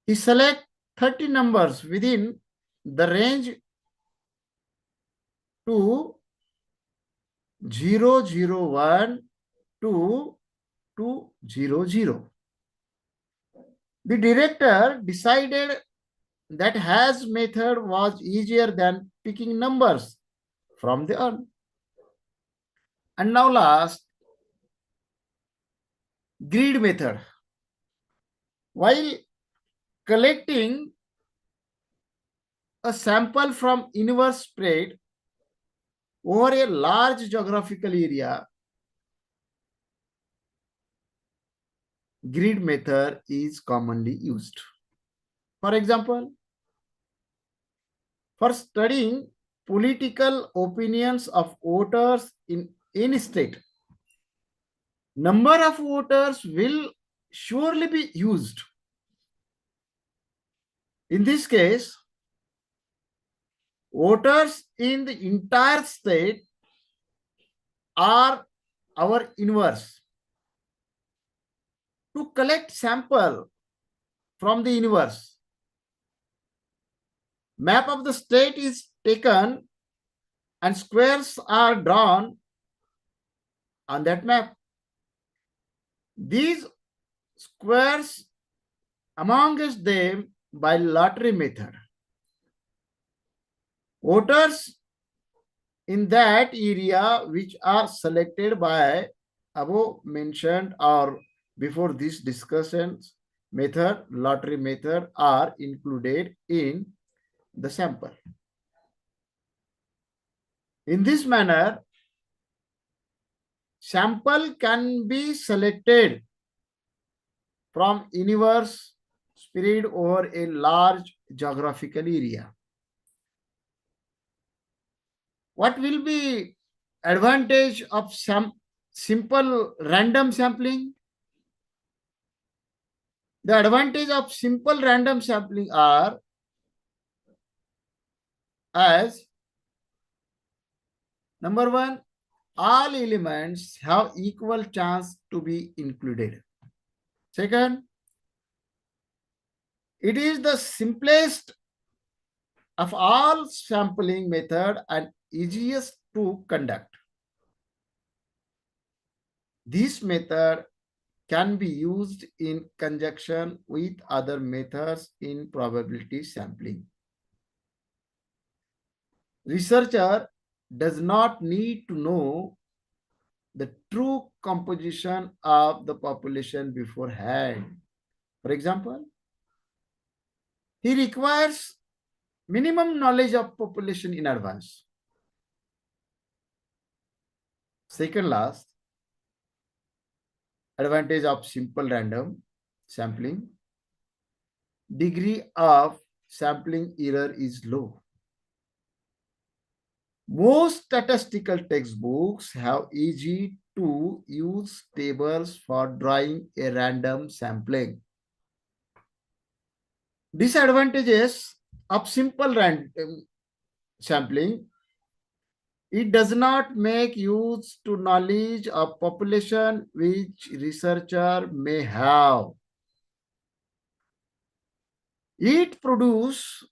he select 30 numbers within the range to 001 to 200. The director decided that Haas method was easier than picking numbers from the urn. And now last, grid method. While collecting a sample from inverse spread over a large geographical area, grid method is commonly used. For example, for studying political opinions of voters in any state, number of voters will surely be used. In this case, voters in the entire state are our inverse. To collect sample from the inverse, map of the state is taken and squares are drawn on that map. These squares amongst them by lottery method. Voters in that area which are selected by above mentioned or before this discussions method, lottery method are included in the sample. In this manner, sample can be selected from universe spread over a large geographical area. What will be advantage of some simple random sampling? The advantage of simple random sampling are as number one, all elements have equal chance to be included. Second, it is the simplest of all sampling method and easiest to conduct. This method can be used in conjunction with other methods in probability sampling. Researcher does not need to know the true composition of the population beforehand. For example, he requires minimum knowledge of population in advance. Second last, advantage of simple random sampling, degree of sampling error is low. Most statistical textbooks have easy to use tables for drawing a random sampling. Disadvantages of simple random sampling: it does not make use to knowledge of population which researcher may have. It produces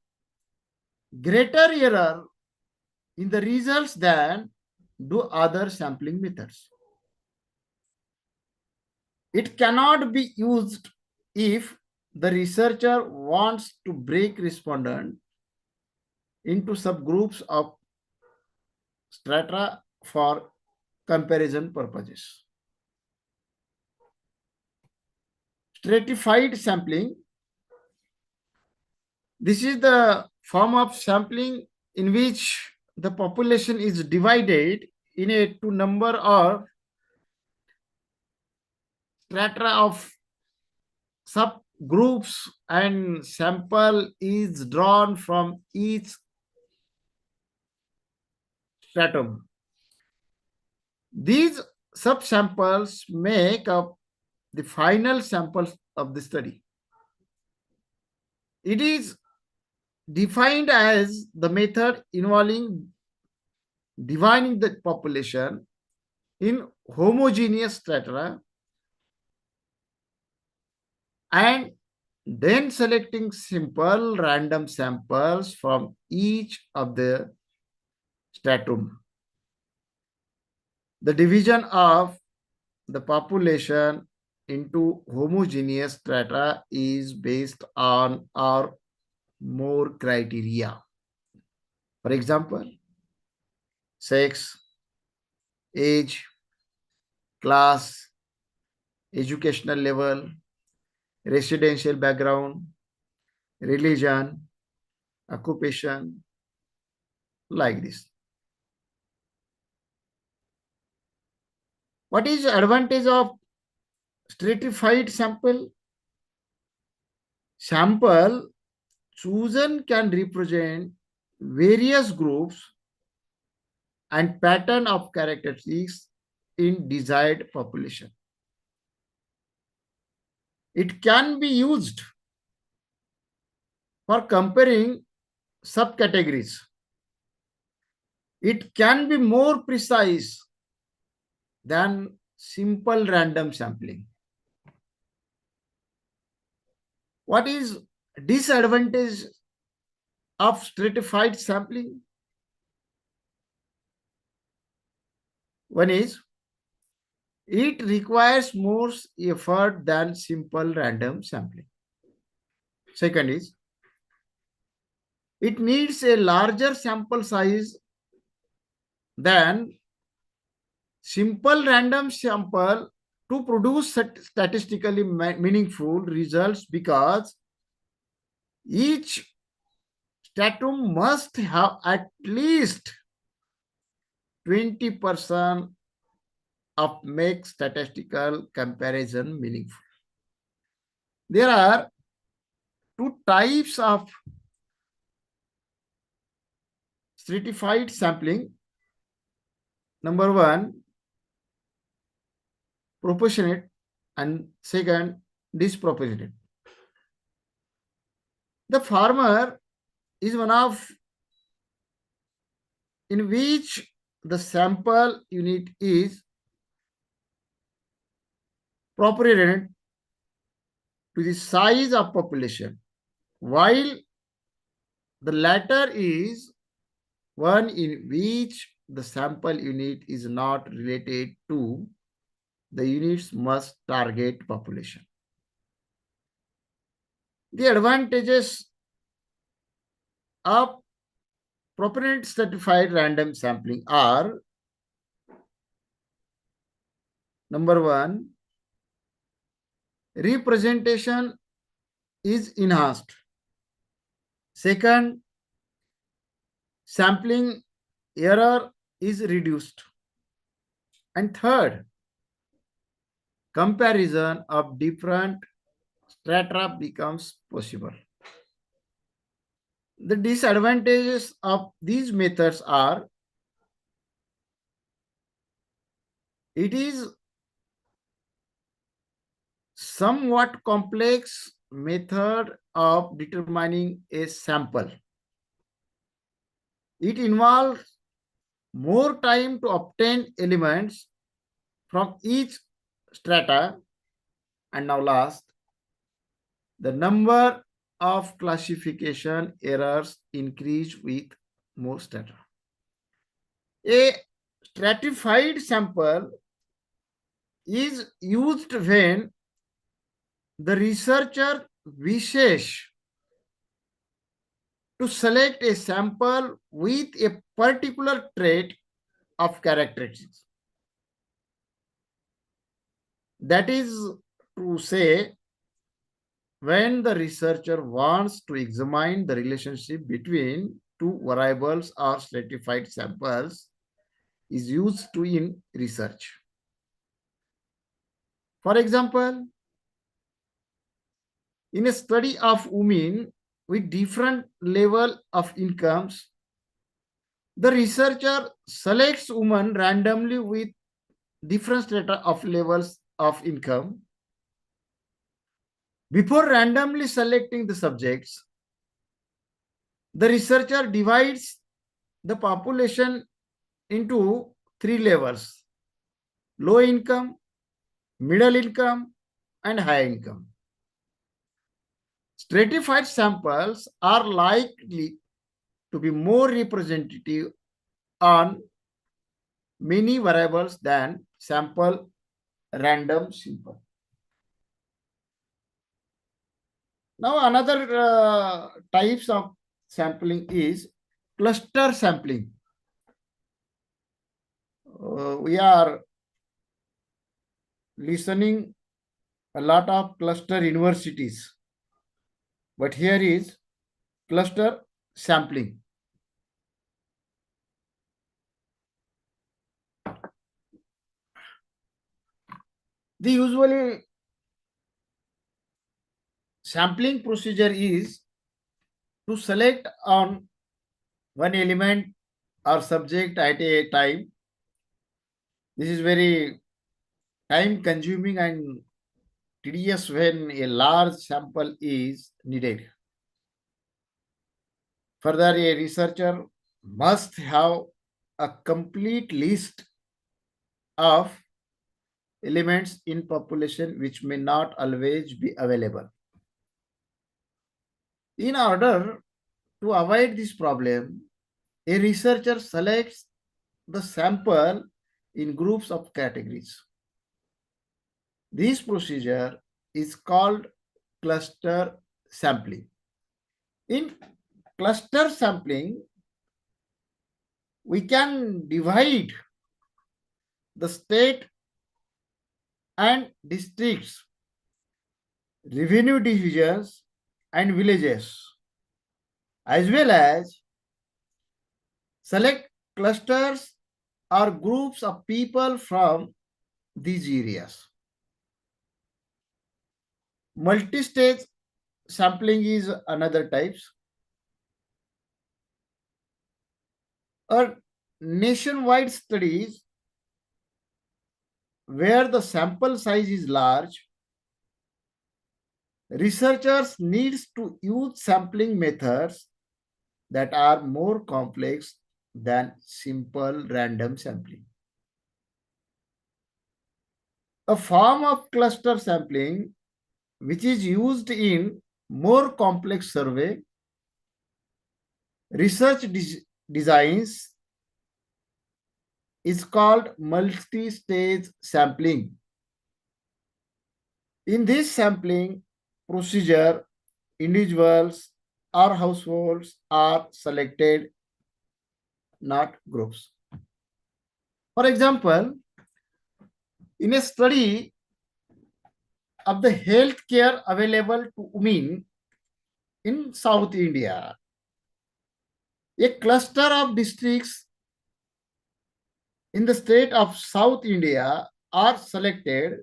greater error in the results than do other sampling methods. It cannot be used if the researcher wants to break respondent into subgroups of strata for comparison purposes. Stratified sampling. This is the form of sampling in which the population is divided in a to number of strata of subgroups and sample is drawn from each stratum. These subsamples make up the final samples of the study. It is defined as the method involving dividing the population in homogeneous strata and then selecting simple random samples from each of the stratum. The division of the population into homogeneous strata is based on or more criteria. For example, sex, age, class, educational level, residential background, religion, occupation, like this. What is the advantage of stratified sample? Sample chosen can represent various groups and pattern of characteristics in desired population. It can be used for comparing subcategories. It can be more precise than simple random sampling. What is disadvantage of stratified sampling? One is it requires more effort than simple random sampling. Second is it needs a larger sample size than simple random sample to produce statistically meaningful results, because each stratum must have at least 20% of make statistical comparison meaningful. There are two types of stratified sampling. Number one, proportionate, and second, disproportionate. The former is one of in which the sample unit is proportionate to the size of population, while the latter is one in which the sample unit is not related to the unit's must target population. The advantages of proportionate stratified random sampling are: number one, representation is enhanced. Second, sampling error is reduced. And third, comparison of different strata becomes possible. The disadvantages of these methods are: it is somewhat complex method of determining a sample. It involves more time to obtain elements from each strata. And now last, the number of classification errors increase with more strata. A stratified sample is used when the researcher wishes to select a sample with a particular trait of characteristics. That is to say, when the researcher wants to examine the relationship between two variables or stratified samples is used to in research. For example, in a study of women with different level of incomes, the researcher selects women randomly with different strata of levels of income. Before randomly selecting the subjects, the researcher divides the population into three levels: low income, middle income, and high income. Stratified samples are likely to be more representative on many variables than sample random sample. Now another types of sampling is cluster sampling. We are listening a lot of cluster universities, but here is cluster sampling. The usually sampling procedure is to select on one element or subject at a time. This is very time consuming and tedious when a large sample is needed. Further, a researcher must have a complete list of elements in population which may not always be available. In order to avoid this problem, a researcher selects the sample in groups of categories. This procedure is called cluster sampling. In cluster sampling, we can divide the state and districts, revenue divisions, and villages, as well as select clusters or groups of people from these areas. Multi-stage sampling is another types. A nationwide studies where the sample size is large, researchers needs to use sampling methods that are more complex than simple random sampling. A form of cluster sampling which is used in more complex survey research designs is called multi-stage sampling. In this sampling procedure, individuals or households are selected, not groups. For example, in a study of the health care available to women in South India, a cluster of districts in the state of South India are selected.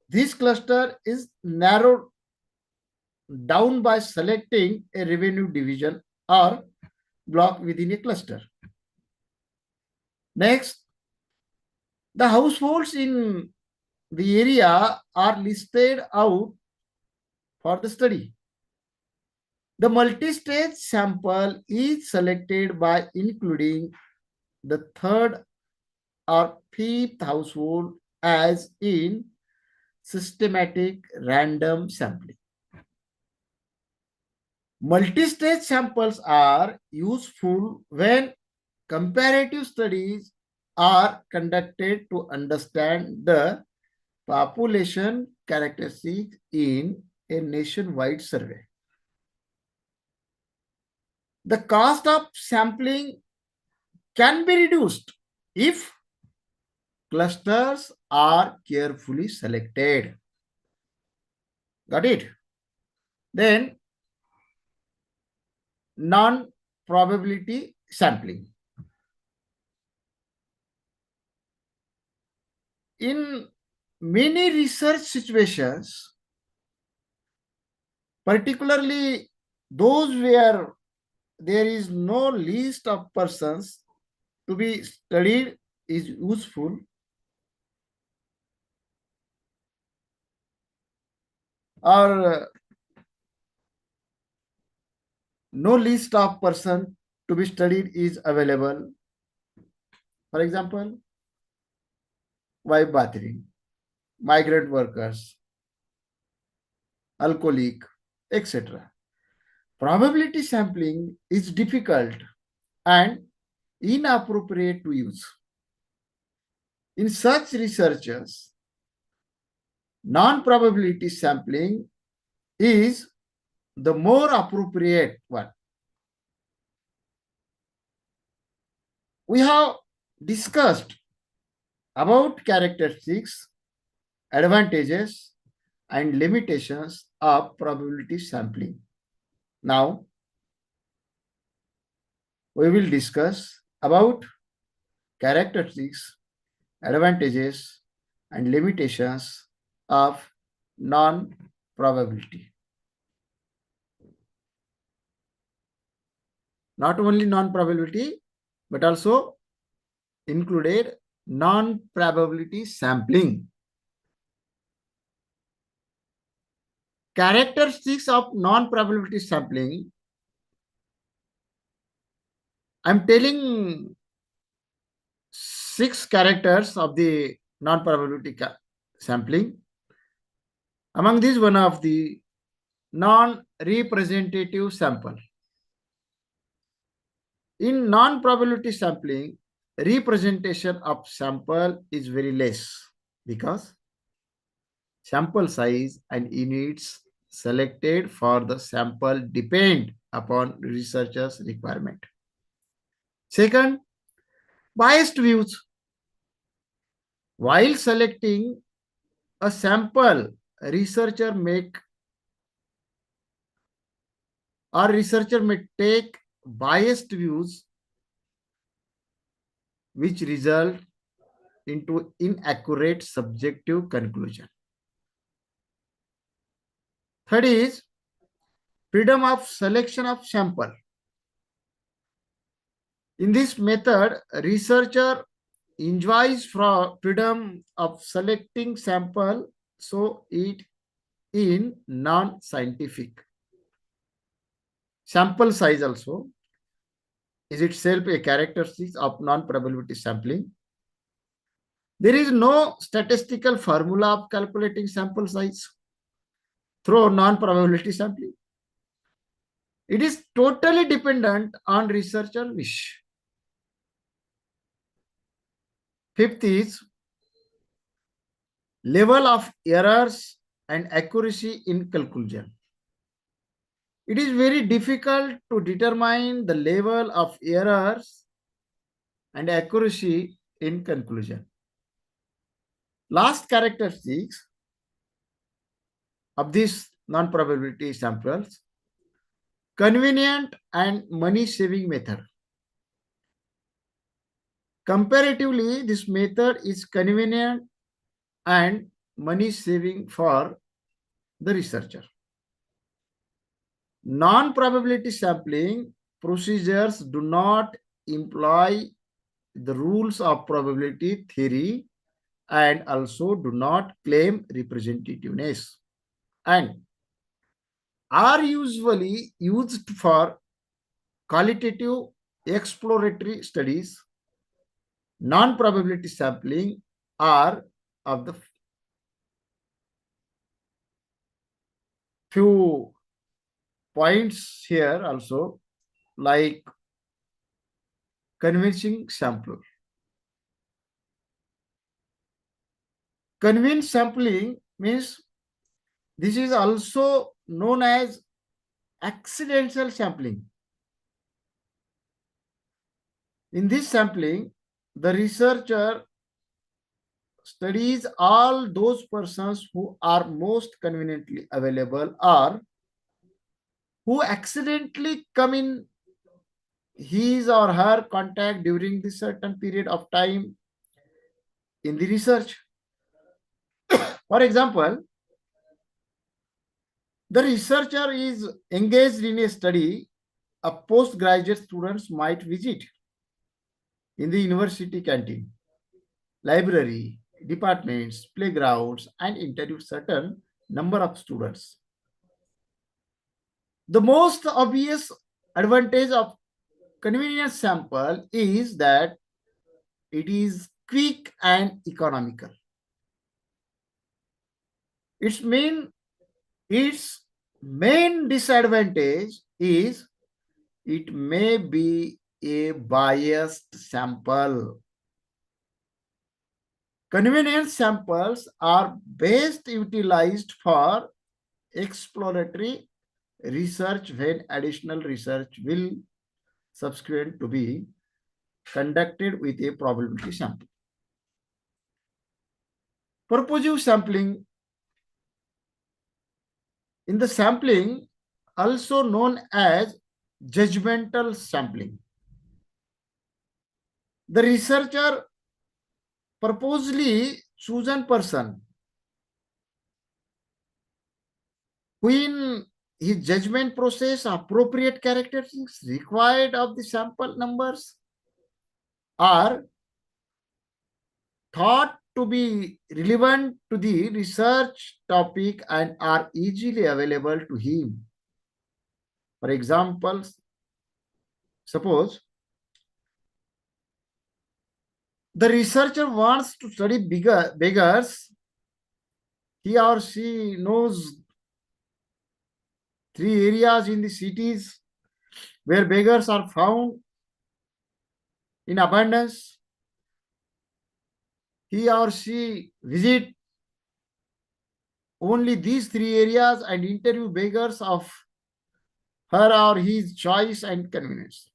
This cluster is narrowed down by selecting a revenue division or block within a cluster. Next, the households in the area are listed out for the study. The multi-stage sample is selected by including the third or fifth household as in systematic random sampling. Multi-stage samples are useful when comparative studies are conducted to understand the population characteristics in a nationwide survey. The cost of sampling can be reduced if clusters are carefully selected. Got it? Then, non-probability sampling. In many research situations, particularly those where there is no list of persons to be studied is useful. Or no list of person to be studied is available. For example, wife bathing, migrant workers, alcoholic, etc. Probability sampling is difficult and inappropriate to use. In such researches, non-probability sampling is the more appropriate one. We have discussed about characteristics, advantages, and limitations of probability sampling. Now, we will discuss about characteristics, advantages, and limitations of non-probability. Not only non-probability, but also included non-probability sampling. Characteristics of non-probability sampling. I'm telling 6 characters of the non-probability sampling. Among these, one of the non-representative sample. In non-probability sampling, representation of sample is very less because sample size and units selected for the sample depend upon researchers' requirement. Second, biased views. While selecting a sample, researcher may take biased views which result into inaccurate subjective conclusion. Third is freedom of selection of sample. In this method, researcher enjoys freedom of selecting sample, so it in non-scientific. Sample size also is itself a characteristic of non-probability sampling. There is no statistical formula of calculating sample size through non-probability sampling. It is totally dependent on researcher wish. Fifth is level of errors and accuracy in conclusion. It is very difficult to determine the level of errors and accuracy in conclusion. Last characteristics of these non-probability samples: convenient and money-saving method. Comparatively, this method is convenient and money-saving for the researcher. Non-probability sampling procedures do not employ the rules of probability theory and also do not claim representativeness and are usually used for qualitative exploratory studies. Non-probability sampling are of the few points here also, like convincing sample. Convinced sampling means this is also known as accidental sampling. In this sampling, the researcher studies all those persons who are most conveniently available or who accidentally come in his or her contact during this certain period of time in the research. For example, the researcher is engaged in a study a postgraduate students might visit in the university canteen, library, departments, playgrounds, and interview certain number of students. The most obvious advantage of convenience sample is that it is quick and economical. Its main disadvantage is it may be a biased sample. Convenience samples are best utilized for exploratory research when additional research will subsequent to be conducted with a probability sample. Purposive sampling. In the sampling, also known as judgmental sampling, the researcher purposely chosen person who in his judgment process appropriate characteristics required of the sample numbers are thought to be relevant to the research topic and are easily available to him. For example, suppose the researcher wants to study beggars. He or she knows 3 areas in the cities where beggars are found in abundance. He or she visit only these 3 areas and interview beggars of her or his choice and convenience.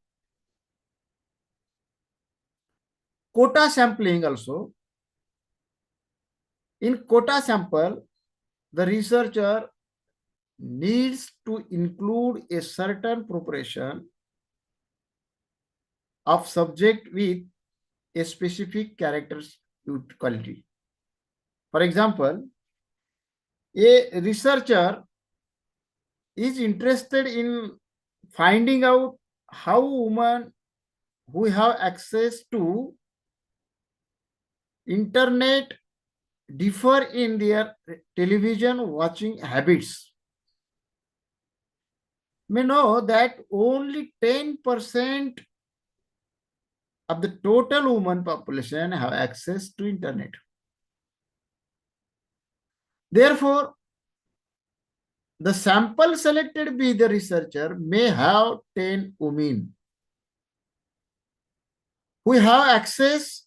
Quota sampling also. In quota sample, the researcher needs to include a certain proportion of subject with a specific quality. For example, a researcher is interested in finding out how women who have access to internet differ in their television watching habits. May know that only 10% of the total women population have access to internet. Therefore, the sample selected by the researcher may have 10 women who have access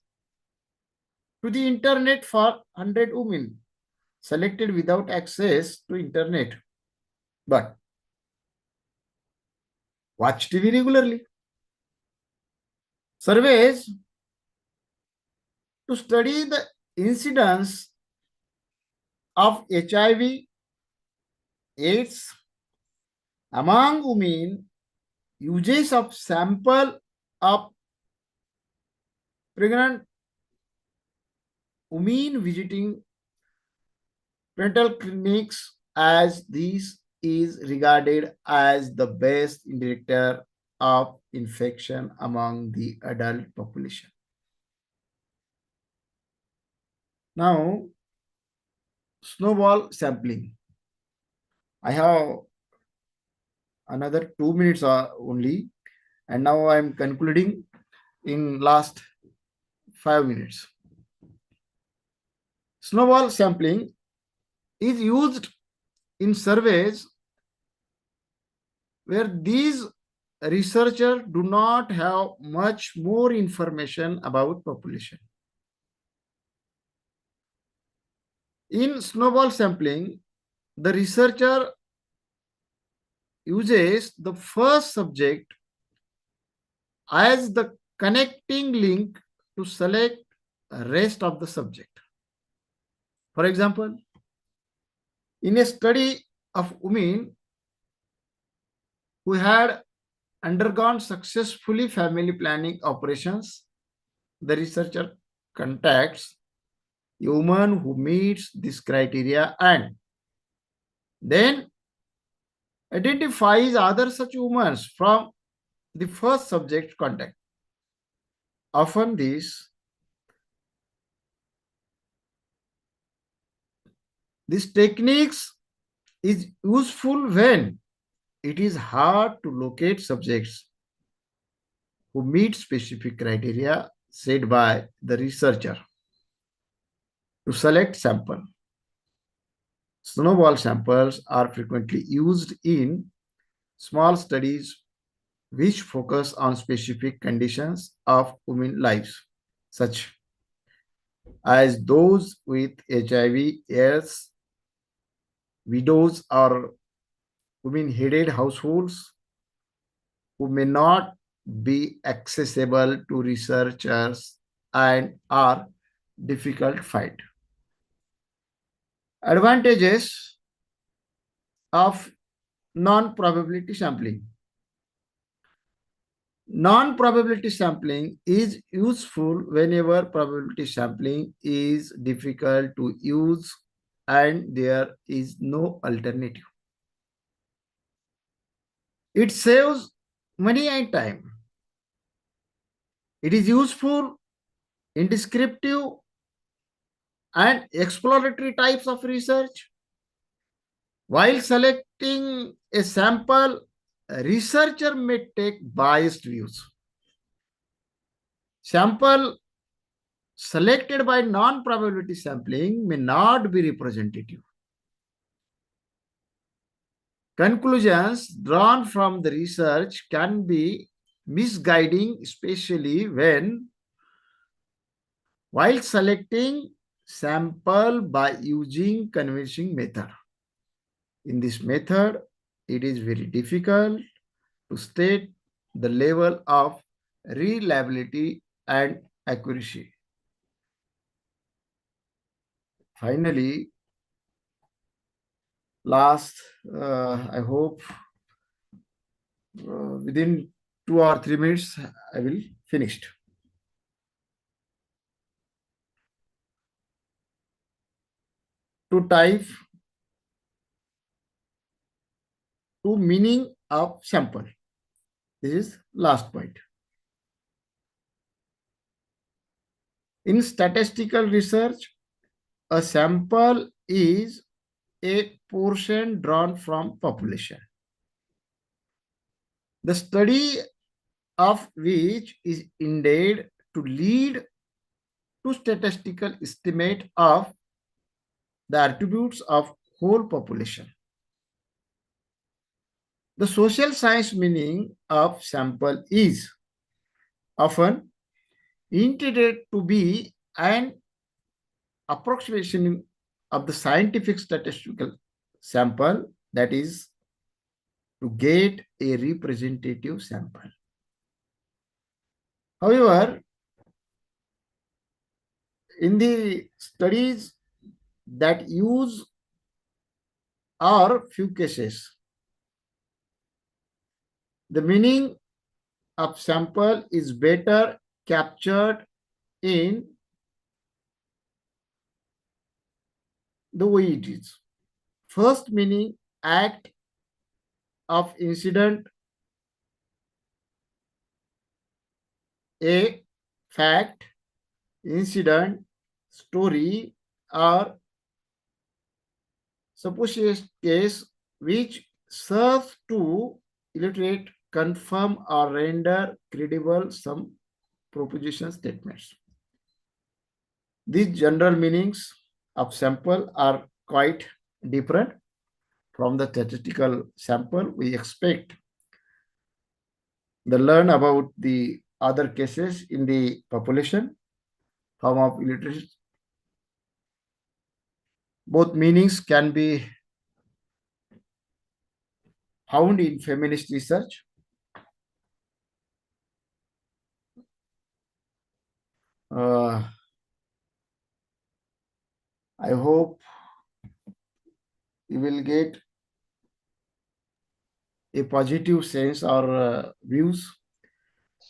to the internet for 100 women selected without access to internet, but watch TV regularly. Surveys to study the incidence of HIV, AIDS among women, uses of sample of pregnant women visiting prenatal clinics, as this is regarded as the best indicator of infection among the adult population. Now, snowball sampling. I have another 2 minutes only, and now I am concluding in last 5 minutes. Snowball sampling is used in surveys where these researchers do not have much more information about population. In snowball sampling, the researcher uses the first subject as the connecting link to select the rest of the subject. For example, in a study of women who had undergone successfully family planning operations, the researcher contacts a woman who meets this criteria and then identifies other such women from the first subject contact. Often these techniques is useful when it is hard to locate subjects who meet specific criteria set by the researcher to select sample. Snowball samples are frequently used in small studies which focus on specific conditions of women's lives, such as those with HIV, AIDS, widows, or women-headed households who may not be accessible to researchers and are difficult to find. Advantages of non-probability sampling. Non-probability sampling is useful whenever probability sampling is difficult to use and there is no alternative. It saves money and time. It is useful in descriptive and exploratory types of research. While selecting a sample, a researcher may take biased views. Sample selected by non-probability sampling may not be representative. Conclusions drawn from the research can be misguiding, especially while selecting sample by using convincing method. In this method, it is very difficult to state the level of reliability and accuracy. Finally, I hope within 2 or 3 minutes, I will finished. to type to meaning of sample. This is last point. In statistical research, a sample is a portion drawn from population, the study of which is intended to lead to statistical estimate of the attributes of whole population. The social science meaning of sample is often intended to be an approximation of the scientific statistical sample, that is, to get a representative sample. However, in the studies that use or few cases, the meaning of sample is better captured in the way it is. First meaning, act of incident, a fact, incident, story, or supposed case which serves to illustrate, confirm, or render credible some proposition statements. These general meanings of sample are quite different from the statistical sample. We expect the learn about the other cases in the population, form of illiteracy. Both meanings can be found in feminist research. I hope you will get a positive sense or views,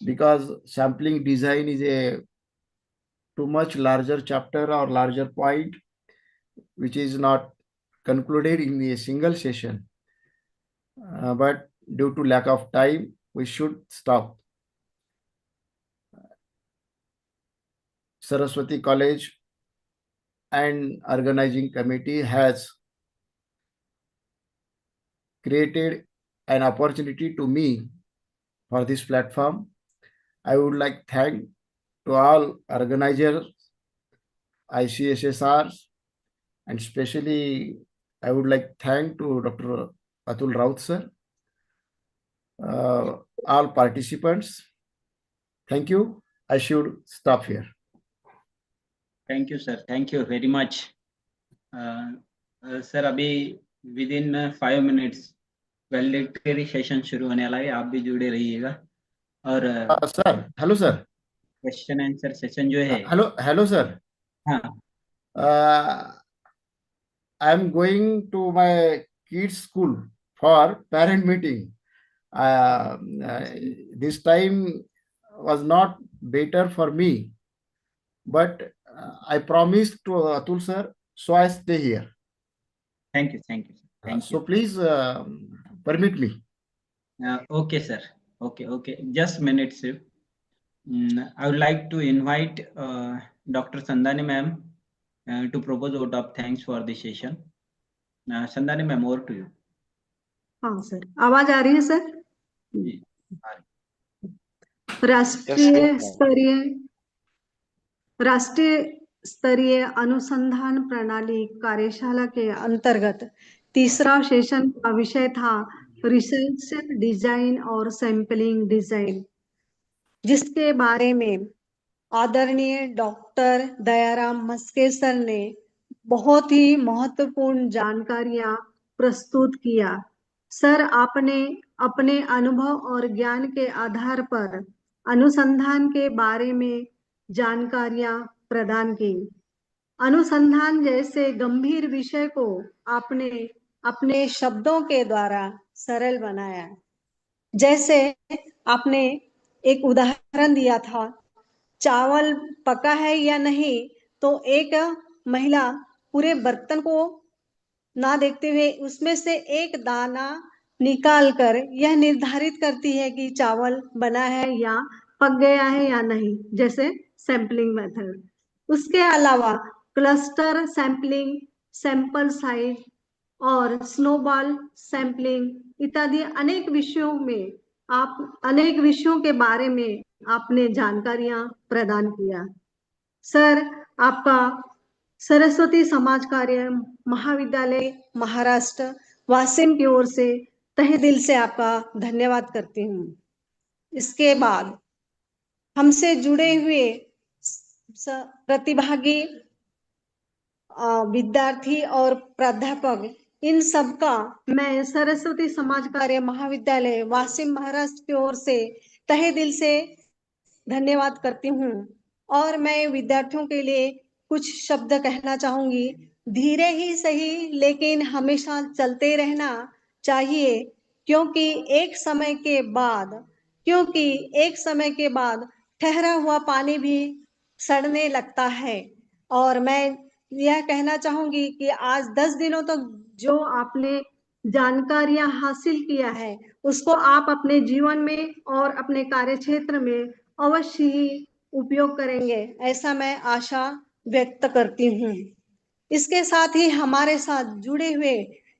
because sampling design is a too much larger chapter or larger point, which is not concluded in a single session. But due to lack of time, we should stop. Saraswati College and organizing committee has created an opportunity to me for this platform. I would like to thank to all organizers, ICSSRs, and especially I would like to thank to Dr. Atul Raut sir, all participants. Thank you. I should stop here. Thank you, sir. Thank you very much. Sir अभी within 5 minutes valedictory session शुरू होने वाला है, आप भी जुड़े रहिएगा। और sir, hello sir, question answer session जो है, हेलो सर, हाँ, I am going to my kids' school for parent meeting. This time was not better for me, but I promised to Atul sir, so I stay here. Thank you, thank you, thank So you. please permit me. Okay, sir. Okay. Just a minute, sir. I would like to invite Dr. Sandani ma'am to propose vote of thanks for the session. Sandani ma'am, over to you. हाँ sir, आवाज आ रही है sir? जी, राष्ट्रीय स्तरीय अनुसंधान प्रणाली कार्यशाला के अंतर्गत तीसरा सेशन का विषय था रिसर्च डिजाइन और सैंपलिंग डिजाइन, जिसके बारे में आदरणीय डॉक्टर दयाराम मस्के सर ने बहुत ही महत्वपूर्ण जानकारियां प्रस्तुत किया। सर, आपने अपने अनुभव और ज्ञान के आधार पर अनुसंधान के बारे में जानकारियां प्रदान की। अनुसंधान जैसे गंभीर विषय को आपने अपने शब्दों के द्वारा सरल बनाया। जैसे आपने एक उदाहरण दिया था, चावल पका है या नहीं, तो एक महिला पूरे बर्तन को ना देखते हुए उसमें से एक दाना निकाल कर यह निर्धारित करती है कि चावल बना है या पक गया है या नहीं, जैसे सैंपलिंग मेथड। उसके अलावा क्लस्टर सैंपलिंग, सैंपल साइज और स्नोबॉल सैंपलिंग इत्यादि अनेक विषयों के बारे में आपने जानकारियां प्रदान किया। सर, आपका सरस्वती समाज कार्य महाविद्यालय महाराष्ट्र वासिम की ओर से तहे दिल से आपका धन्यवाद करती हूँ। इसके बाद हमसे जुड़े हुए प्रतिभागी विद्यार्थी और प्राध्यापक, इन सबका मैं सरस्वती समाज कार्य महाविद्यालय वासिम महाराष्ट्र की ओर से तहे दिल से धन्यवाद करती हूँ। और मैं विद्यार्थियों के लिए कुछ शब्द कहना चाहूंगी। धीरे ही सही लेकिन हमेशा चलते रहना चाहिए, क्योंकि एक समय के बाद ठहरा हुआ पानी भी सड़ने लगता है। और मैं यह कहना चाहूंगी कि आज 10 दिनों तक जो आपने जानकारियां हासिल किया है उसको आप अपने जीवन में और अपने कार्य क्षेत्र में अवश्य ही उपयोग करेंगे, ऐसा मैं आशा व्यक्त करती हूँ। इसके साथ ही हमारे साथ जुड़े हुए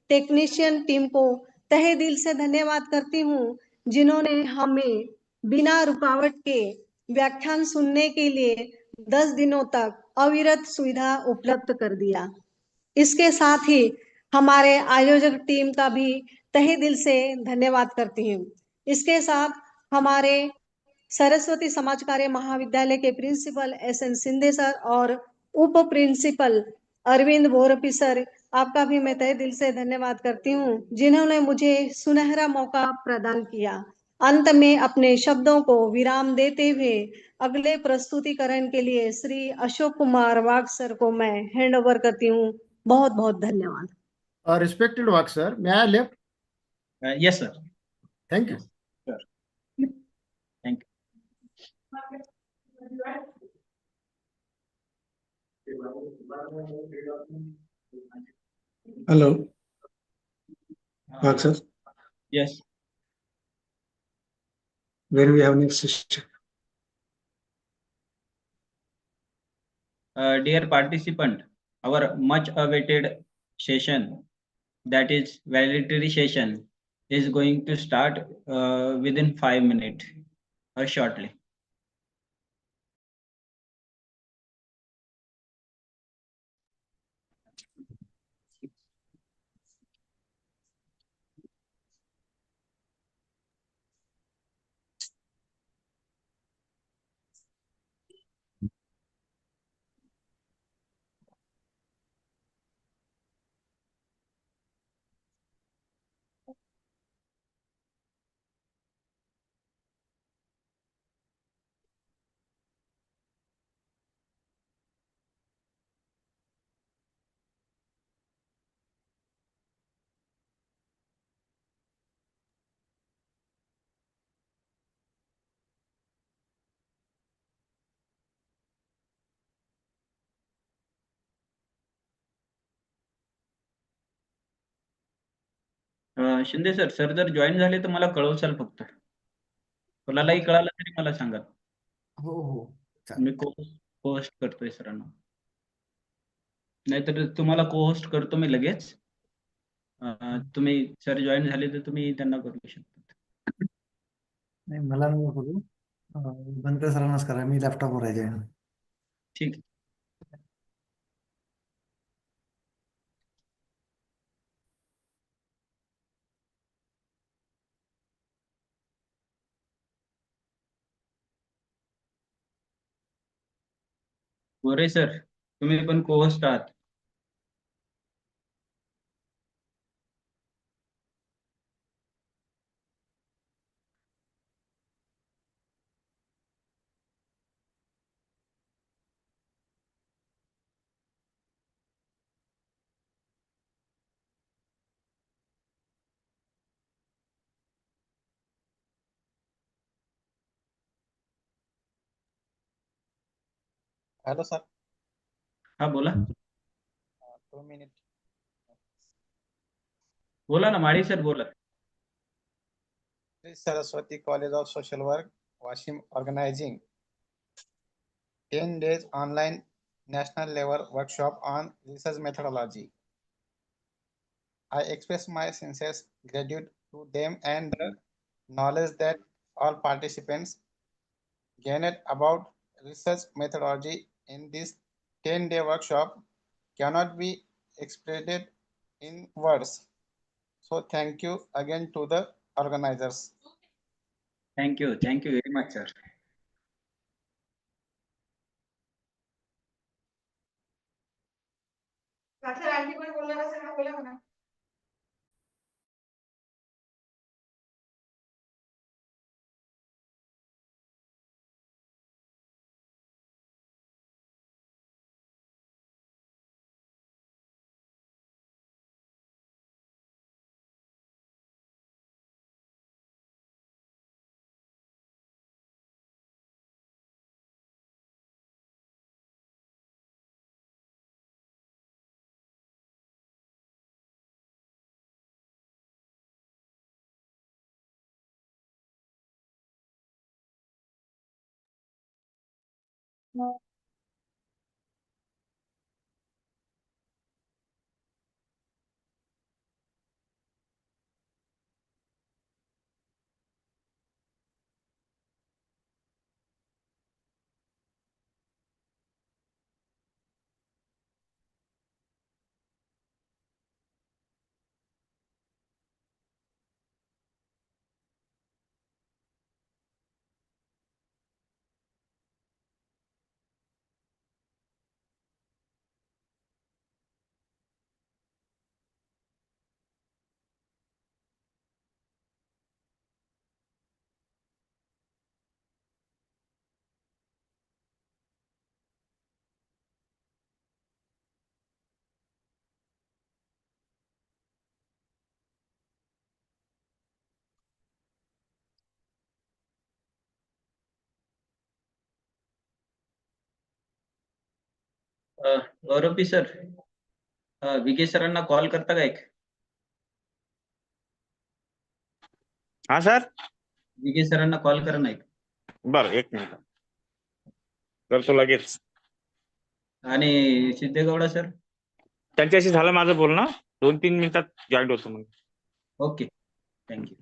टेक्नीशियन टीम को तहे दिल से धन्यवाद करती हूँ, जिन्होंने हमें बिना रुकावट के व्याख्यान सुनने के लिए 10 दिनों तक अविरत सुविधा उपलब्ध कर दिया। इसके साथ ही हमारे आयोजक टीम का भी तहे दिल से धन्यवाद करती हूँ। इसके साथ हमारे सरस्वती समाज कार्य महाविद्यालय के प्रिंसिपल एस.एन. सिंधे सर और उप प्रिंसिपल अरविंद बोरपी सर, आपका भी मैं तहे दिल से धन्यवाद करती हूँ, जिन्होंने मुझे सुनहरा मौका प्रदान किया। अंत में अपने शब्दों को विराम देते हुए अगले प्रस्तुतिकरण के लिए श्री अशोक कुमार वाघ सर को मैं हैंड ओवर करती हूँ। बहुत बहुत धन्यवाद। Respected Vak sir, may I left? Yes, sir. Thank you. Sure. Thank Hello, you. Mark sir. Yes. Where we have next session? Dear participant, our much awaited session, that is valedictory session, is going to start within 5 minutes or shortly. Shinde sir, sir जर join झाले तर मला कळवसाल फक्त. कोणालाही कळालं तरी मला सांगा. हो हो चालेल. मी को होस्ट करतोय सरांना. नाहीतर तुम्हाला को होस्ट करतो मी लगेच. तुम्ही सर जॉईन झाले तर तुम्ही त्यांना करू शकता. नाही मला नको करू बनकर सरांनाच करा मी लॅपटॉपवर आहे जॉईन. ठीक आहे. गोरे सर, तुम्ही पण को होस्ट आहात. Hello sir. हा बोला. 2 minutes. बोला ना माडी सर बोला. Sri Saraswati College of Social Work, Washim, organizing 10 days online national level workshop on research methodology. I express my sincere gratitude to them and the knowledge that all participants gained about research methodology in this 10-day workshop cannot be expressed in words. So thank you again to the organizers. Thank you very much sir. Gaurav P sir Vike सरांना call करता का एक. हा sir. Vike सरांना call करा ना एक. बरं 1 मिनिट करतो लगेच. आणि सिद्धेगौडा सर. त्यांच्याशी झालं माझं बोलणं 2-3 मिनिटात जॉईन होतो मग. Okay thank you.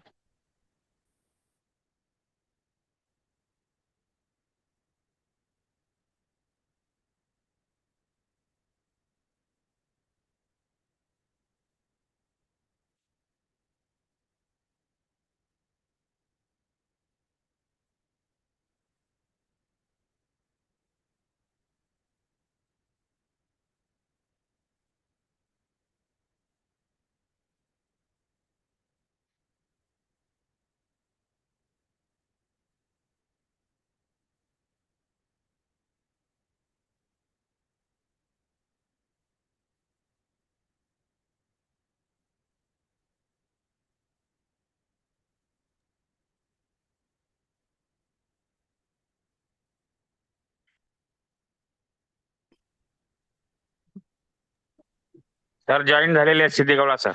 सर जॉईन झालेले आहेत Siddegowda sir.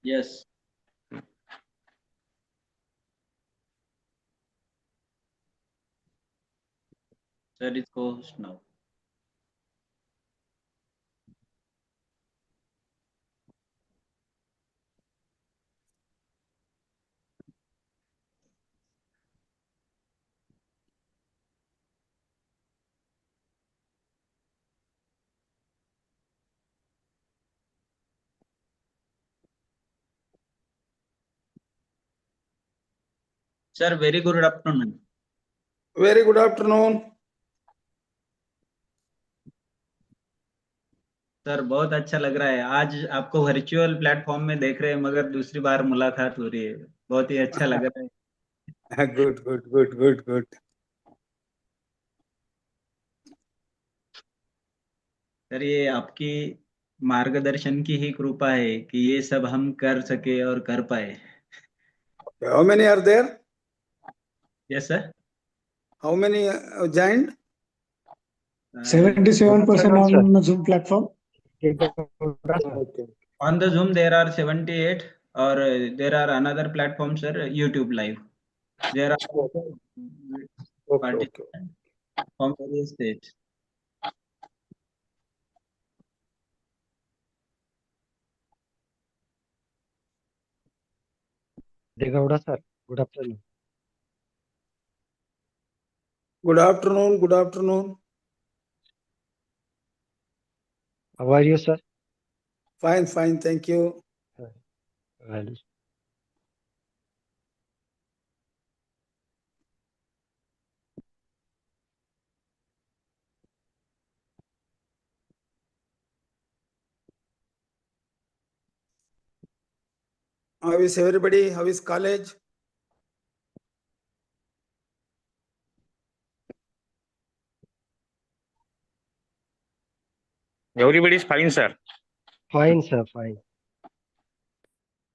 Yes. Sir is co host now. Sir very good afternoon. Very good afternoon. Sir बहुत अच्छा लग रहा है आज आपको वर्चुअल प्लेटफॉर्म में देख रहे हैं मगर दूसरी बार मुलाकात हो रही है. बहुत ही अच्छा लग रहा है. Good. सर ये आपकी मार्गदर्शन की ही कृपा है कि ये सब हम कर सके और कर पाए. How many are there? Yes sir. How many joined? 77% on Zoom platform. Deegowda, sir. Okay. On the Zoom, there are 78, or there are another platform, sir, YouTube Live. There are Okay. participants from various states. Deegowda, sir. Good afternoon. Good afternoon. Good afternoon. How are you, sir? Fine, fine. Thank you. Well, How is everybody? How is college? Everybody is fine, sir. fine, sir. Fine.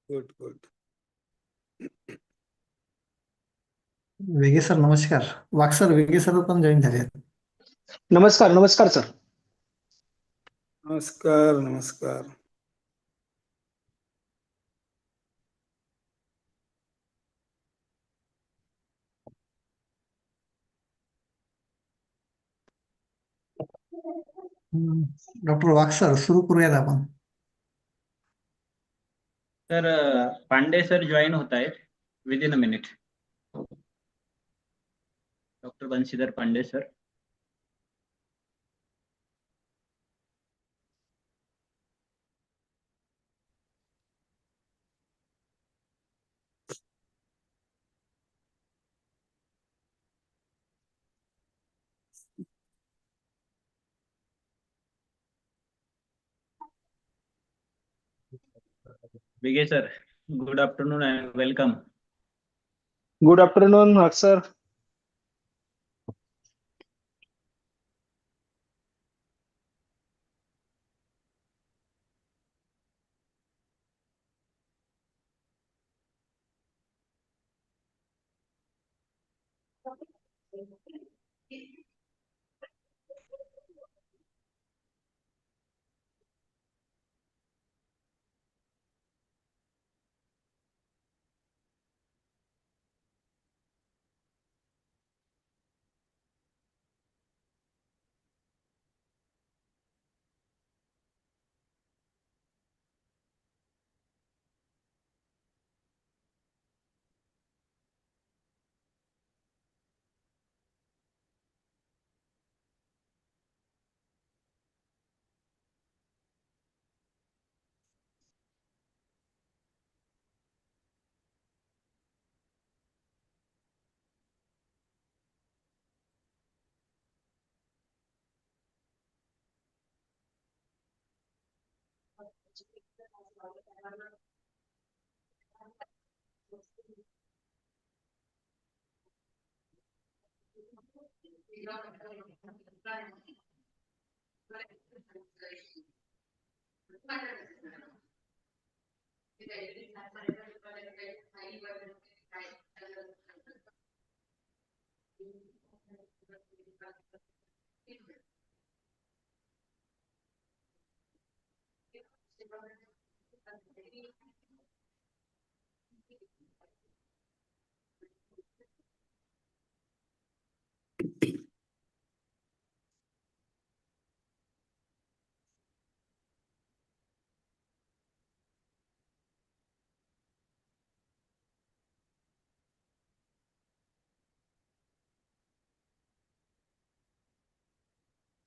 Good, good. Vege sir नमस्कार. Wagh sir Vege sir पण join झाले आहेत. नमस्कार नमस्कार सर. Namaskar, namaskar. Doctor Wagh sir सुरू करूयात आपण. तर पांडे सर जॉईन होत आहेत within a minute. Doctor Banshidhar Pandey sir. Vijay sir, good afternoon and welcome. Good afternoon sir.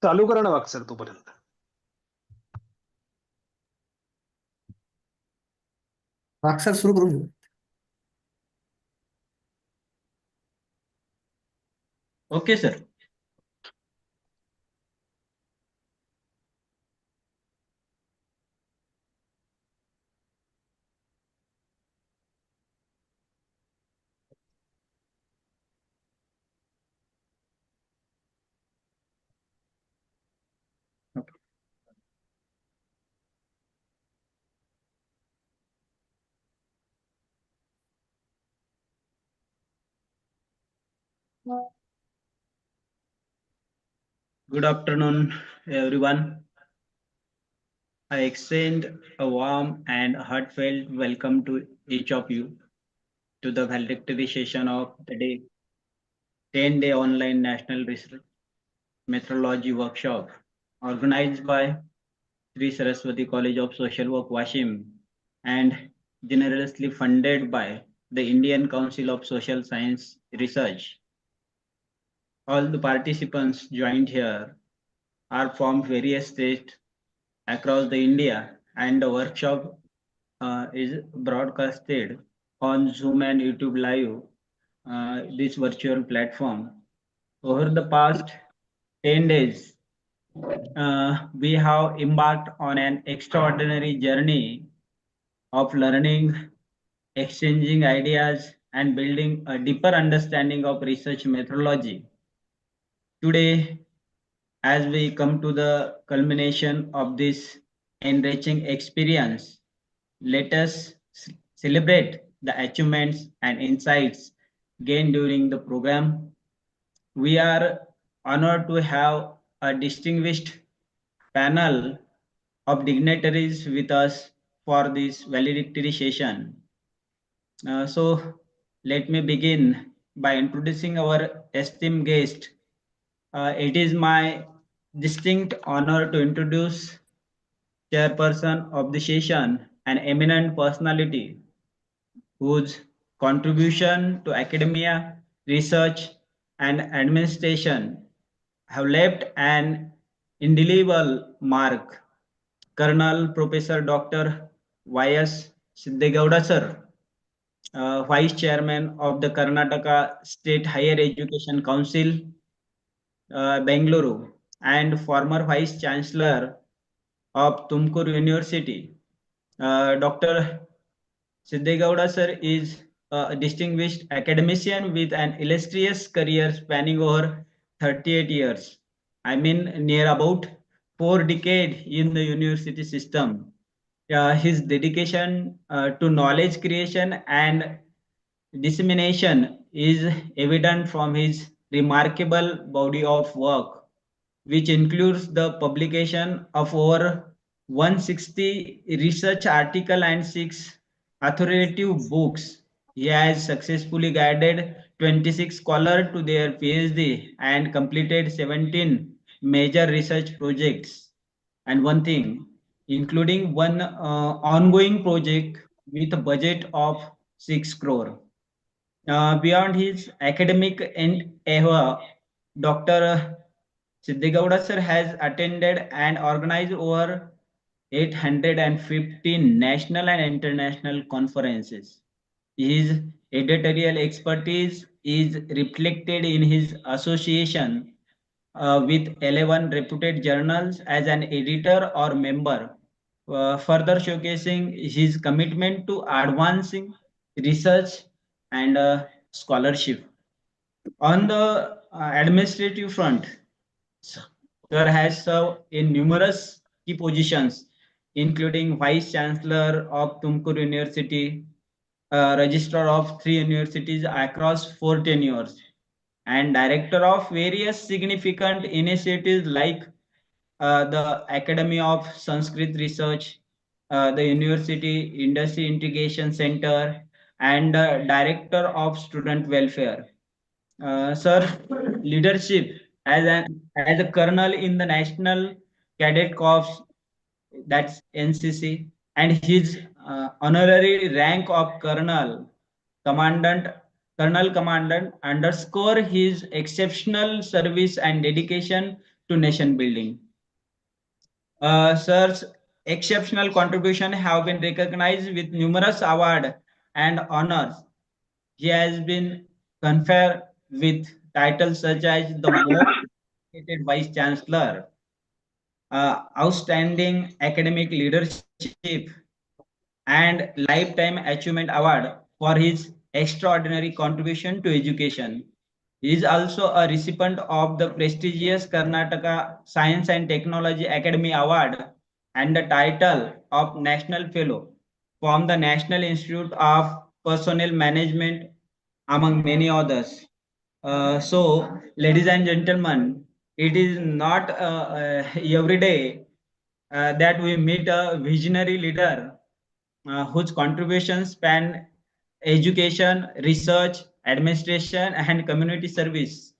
चालू करा ना वाघ सर तोपर्यंत. वाघ सर सुरू करून घेऊ. Okay sir. Good afternoon everyone. I extend a warm and heartfelt welcome to each of you to the valedictory session of the day, 10-day online national research methodology workshop organized by Sri Saraswati College of Social Work, Washim, and generously funded by the Indian Council of Social Science Research. All the participants joined here are from various states across the India, and the workshop is broadcasted on Zoom and YouTube Live, this virtual platform. Over the past 10 days, we have embarked on an extraordinary journey of learning, exchanging ideas, and building a deeper understanding of research methodology. Today, as we come to the culmination of this enriching experience, let us celebrate the achievements and insights gained during the program. We are honored to have a distinguished panel of dignitaries with us for this valedictory session. So let me begin by introducing our esteemed guest. It is my distinct honor to introduce chairperson of the session, an eminent personality whose contribution to academia, research, and administration have left an indelible mark. Colonel Professor Dr. Y.S. Siddegowda sir, Vice Chairman of the Karnataka State Higher Education Council, Bengaluru, and former Vice Chancellor of Tumkur University. Dr. Siddegowda sir is a distinguished academician with an illustrious career spanning over 38 years. I mean, near about 4 decades in the university system. His dedication to knowledge creation and dissemination is evident from his remarkable body of work, which includes the publication of over 160 research articles and 6 authoritative books. He has successfully guided 26 scholars to their PhD and completed 17 major research projects. And one thing, including one ongoing project with a budget of 6 crore. Beyond his academic endeavor, Dr. Siddegowda sir has attended and organized over 815 national and international conferences. His editorial expertise is reflected in his association with 11 reputed journals as an editor or member, further showcasing his commitment to advancing research and scholarship. On the administrative front, Sir has served in numerous key positions, including Vice Chancellor of Tumkur University, Registrar of 3 universities across 4 tenures, and Director of various significant initiatives like the Academy of Sanskrit Research, the University Industry Integration Center, and Director of Student Welfare. Sir, leadership as a colonel in the National Cadet Corps, that's NCC, and his honorary rank of colonel commandant underscore his exceptional service and dedication to nation building. Sir's exceptional contribution have been recognized with numerous awards and honors. He has been conferred with titles such as the most dedicated Vice Chancellor, Outstanding Academic Leadership, and Lifetime Achievement Award for his extraordinary contribution to education. He is also a recipient of the prestigious Karnataka Science and Technology Academy Award and the title of National Fellow from the National Institute of Personnel Management, among many others. So, ladies and gentlemen, it is not every day that we meet a visionary leader whose contributions span education, research, administration, and community service.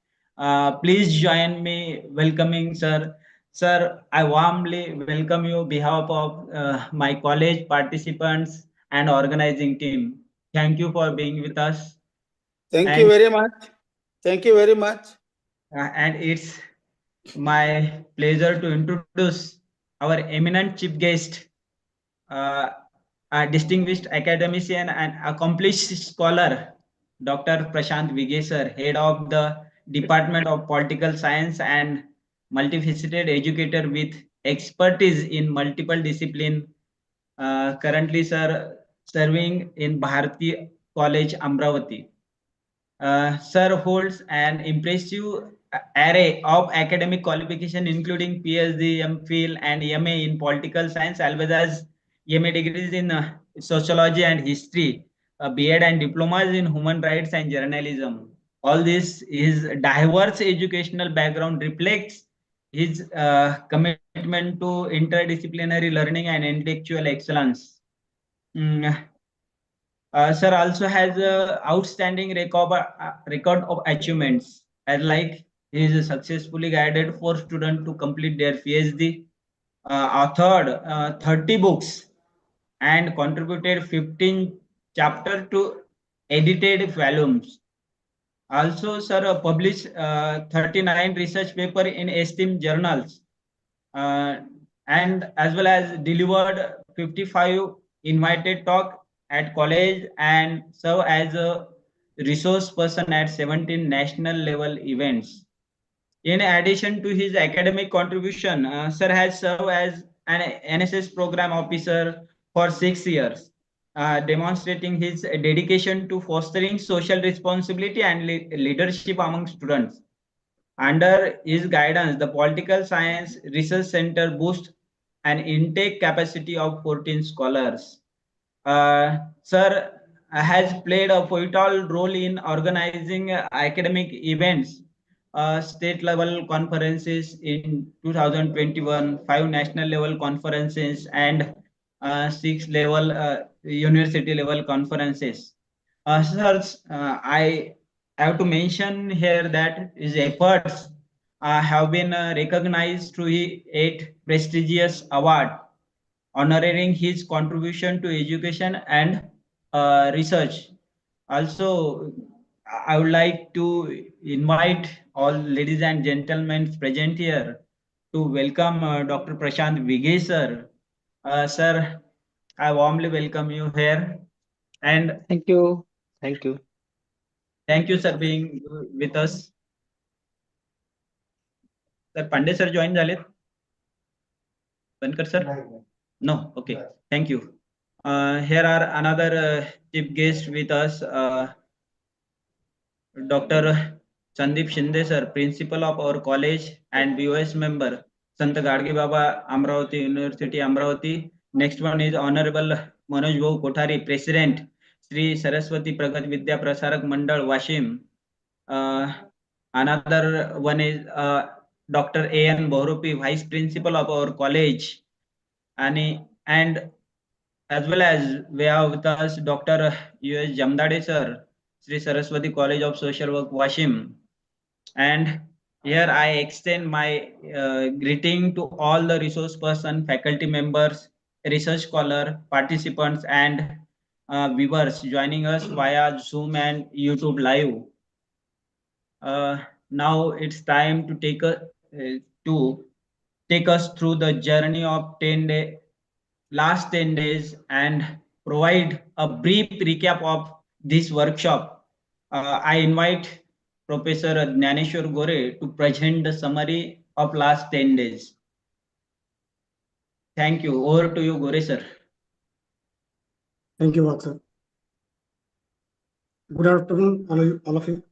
Please join me welcoming sir. Sir, I warmly welcome you on behalf of my college participants and organizing team. Thank you for being with us. Thank you very much. Thank you very much. And it's my pleasure to introduce our eminent chief guest, a distinguished academician and accomplished scholar, Dr. Prashant Vighe sir, head of the Department of Political Science and multifaceted educator with expertise in multiple disciplines. Currently, sir, serving in Bharati College, Amravati. Sir holds an impressive array of academic qualification, including PhD, MPhil, and MA in political science, as well as MA degrees in sociology and history, B.Ed and diplomas in human rights and journalism. All this, his diverse educational background reflects his commitment to interdisciplinary learning and intellectual excellence. Sir also has a outstanding record of achievements, and like he is successfully guided 4 students to complete their PhD, authored 30 books, and contributed 15 chapters to edited volumes. Also, sir published 39 research papers in esteemed journals, and as well as delivered 55 invited talk at college and serve as a resource person at 17 national level events. In addition to his academic contribution, sir has served as an NSS program officer for 6 years, demonstrating his dedication to fostering social responsibility and leadership among students. Under his guidance, the Political Science Research Center boosts an intake capacity of 14 scholars. Sir has played a vital role in organizing academic events, state level conferences in 2021, 5 national level conferences, and 6 level university level conferences. Sirs, I have to mention here that his efforts have been recognized through 8 prestigious awards honoring his contribution to education and research. Also, I would like to invite all ladies and gentlemen present here to welcome Dr. Prashant Vighe sir. Sir, I warmly welcome you here, and Thank you. Thank you. thank you sir being with us. Sir, Pandey sir join झालेत? Bankar sir? No, okay. Thank you. Here are another chief guest with us, Dr. Sandeep Shinde sir, principal of our college and BOS member, Sant Gadge Baba, Amravati University, Amravati. Next one is Honorable Manoj Bhau Kothari, President, Sri Saraswati Pragat Vidya Prasarak Mandal, Washim. Another one is Dr. A.N. Bohrupi, Vice Principal of our college. And as well as we have with us Dr. U.S. Jamdade sir, Sri Saraswati College of Social Work, Washim. And here I extend my greeting to all the resource person, faculty members, research scholar, participants, and viewers joining us via Zoom and YouTube live. Now it's time to take us through the journey of last 10 days and provide a brief recap of this workshop. I invite Professor Jnaneshwar Gore to present the summary of last 10 days. Thank you. Over to you, Gore sir. Thank you, Vak sir. Good afternoon, all of you.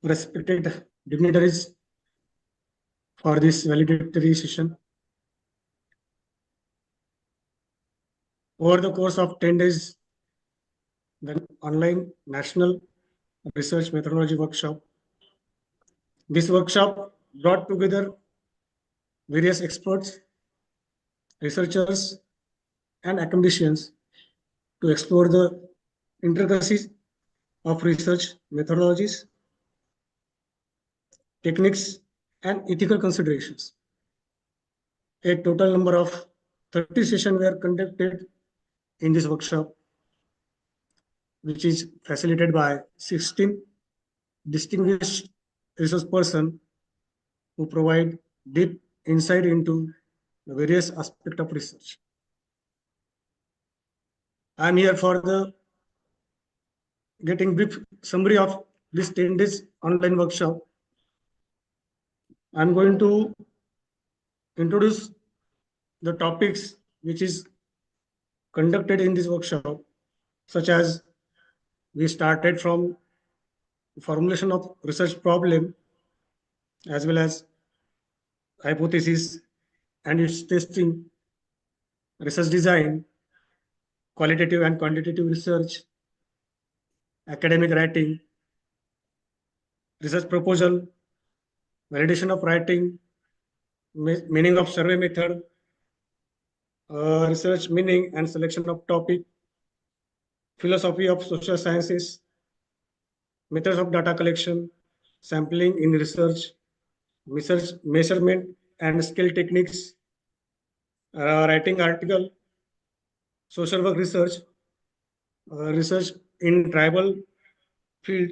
Respected dignitaries for this valedictory session. Over the course of 10 days, the online National Research Methodology Workshop. This workshop brought together various experts, researchers, and academicians to explore the intricacies of research methodologies, techniques, and ethical considerations. A total number of 30 sessions were conducted in this workshop, which is facilitated by 16 distinguished resource persons who provide deep insight into the various aspects of research. I'm here for the getting brief summary of this 10 days online workshop. I'm going to introduce the topics which is conducted in this workshop, such as we started from formulation of research problem as well as hypothesis and its testing, research design, qualitative and quantitative research, academic writing, research proposal, validation of writing, meaning of survey method, research meaning and selection of topic, philosophy of social sciences, methods of data collection, sampling in research, measurement and scale techniques, writing article, social work research, research in tribal field,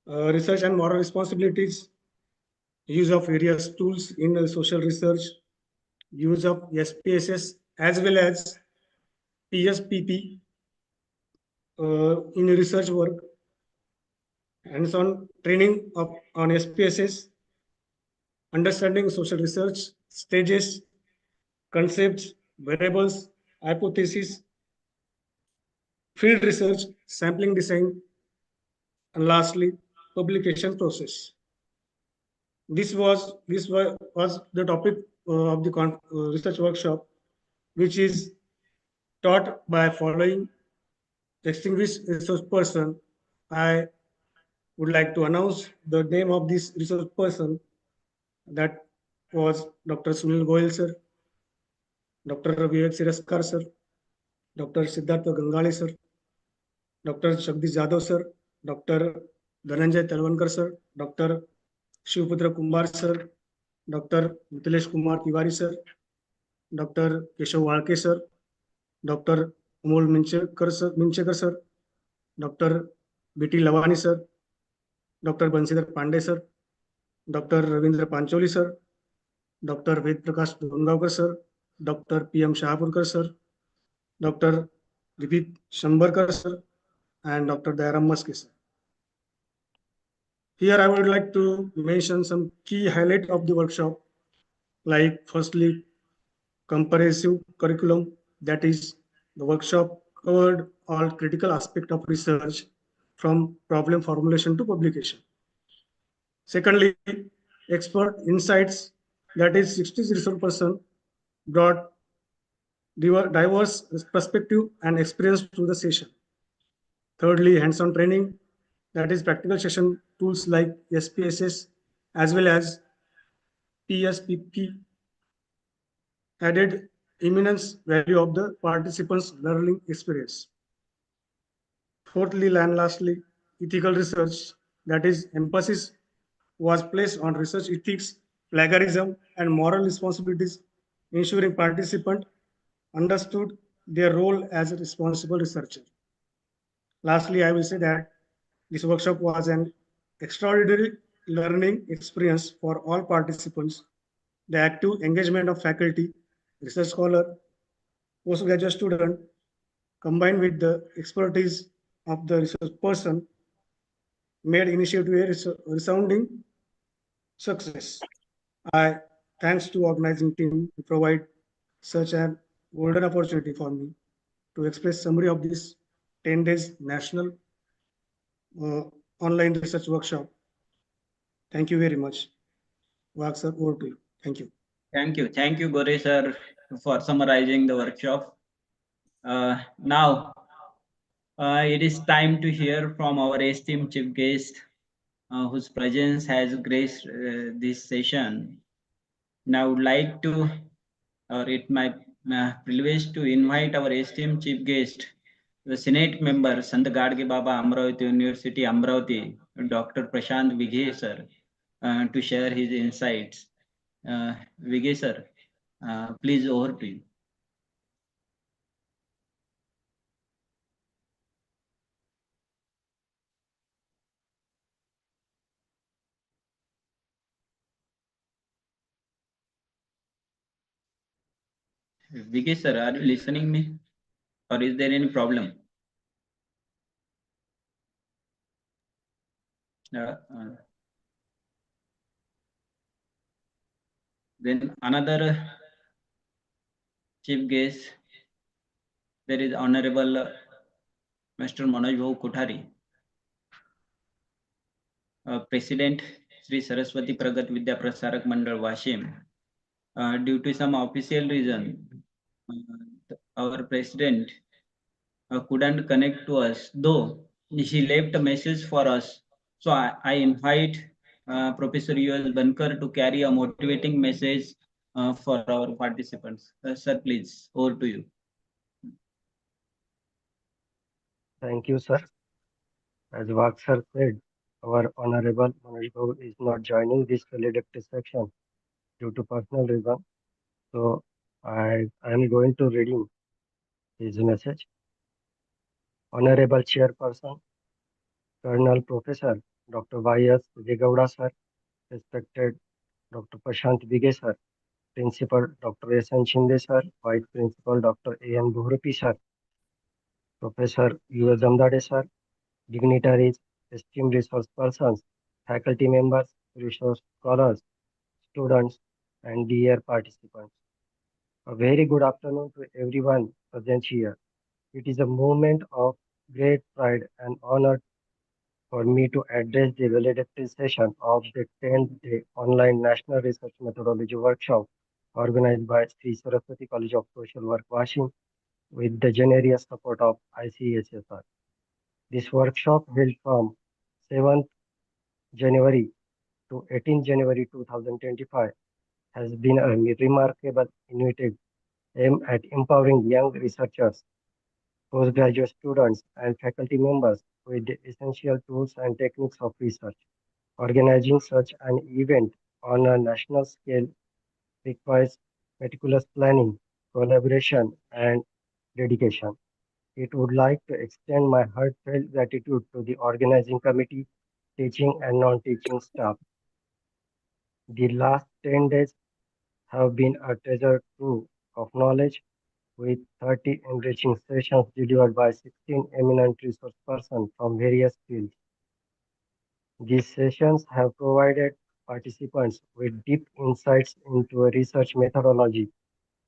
research and moral responsibilities, use of various tools in social research, use of SPSS as well as PSPP in research work, hands-on training on SPSS, understanding social research stages, concepts, variables, hypotheses, field research, sampling design, and lastly, publication process. This was the topic of the research workshop, which is taught by following distinguished resource person. I would like to announce the name of this resource person. That was Dr. Sunil Goyal sir, Dr. Vivek Siraskar sir, Dr. Siddhartha Gangali sir, Dr. Jagdish Jadhav sir, Dr. Dhananjay Talwankar sir, Dr. Shivputra Kumar sir, Dr. Mithilesh Kumar Tiwari sir, Dr. Keshav Walke sir, Dr. Amol Minchekar sir, Dr. B.T. Lavani sir, Dr. Bansidhar Pandey sir, Dr. Ravindra Pancholi sir, Dr. Ved Prakash Dongavkar sir, Dr. P.M. Shahapurkar sir, Dr. Vipit Shambarkar sir, and Dr. Dayaram Maske sir. Here I would like to mention some key highlights of the workshop, like firstly, comprehensive curriculum, that is, the workshop covered all critical aspects of research from problem formulation to publication. Secondly, expert insights, that is 60 resource person brought diverse perspective and experience to the session. Thirdly, hands-on training, that is practical session tools like SPSS as well as PSPP added immense value of the participants' learning experience. Fourthly, and lastly, ethical research, that is emphasis was placed on research ethics, plagiarism, and moral responsibilities, ensuring participants understood their role as a responsible researcher. Lastly, I will say that this workshop was an extraordinary learning experience for all participants. The active engagement of faculty, research scholar, postgraduate student, combined with the expertise of the research person, made initiative a resounding success. I thanks to organizing team to provide such an golden opportunity for me to express summary of this 10 days national online research workshop. Thank you very much. Wag sir, over to you. Thank you. Thank you. Thank you, Gore sir, for summarizing the workshop. Now, it is time to hear from our esteemed chief guest, whose presence has graced this session. Now I would like to, or it my privilege to invite our esteemed chief guest, the Senate member, Sant Gadge Baba, Amravati University, Amravati, Dr. Prashant Vighe, sir, to share his insights. Vighe, sir, please over to you. Vighe, sir, are you listening me? Or is there any problem? Then another chief guest, there is Honorable Mr. Manoj Bhau Kothari, President Sri Saraswati Pragat Vidya Prasarak Mandal Washim. Due to some official reason, our president couldn't connect to us, though she left a message for us. So I invite Professor U.S. Bankar to carry a motivating message for our participants. Sir, please, over to you. Thank you, sir. As Vak sir said, our Honorable Manoj Bhau is not joining this valedictory section due to personal reason. So I am going to reading his message. Honorable Chairperson, Colonel Professor Dr. Y.S. Vijayagowda sir, respected Dr. Prashant Vighe sir, Principal Dr. S.N. Shinde sir, Vice Principal Dr. A.N. Bhurupi sir, Professor U.S. Zamdade sir, dignitaries, esteemed resource persons, faculty members, resource scholars, students, and dear participants. A very good afternoon to everyone present here. It is a moment of great pride and honor for me to address the valedictory session of the 10th day online National Research Methodology Workshop organized by Sri Saraswati College of Social Work, Washington, with the generous support of ICSSR. This workshop held from 7th January to 18th January 2025 has been a remarkable initiative aimed at empowering young researchers, postgraduate students, and faculty members with the essential tools and techniques of research. Organizing such an event on a national scale requires meticulous planning, collaboration, and dedication. It would like to extend my heartfelt gratitude to the organizing committee, teaching and non-teaching staff. The last 10 days have been a treasure trove of knowledge with 30 enriching sessions delivered by 16 eminent resource persons from various fields. These sessions have provided participants with deep insights into a research methodology,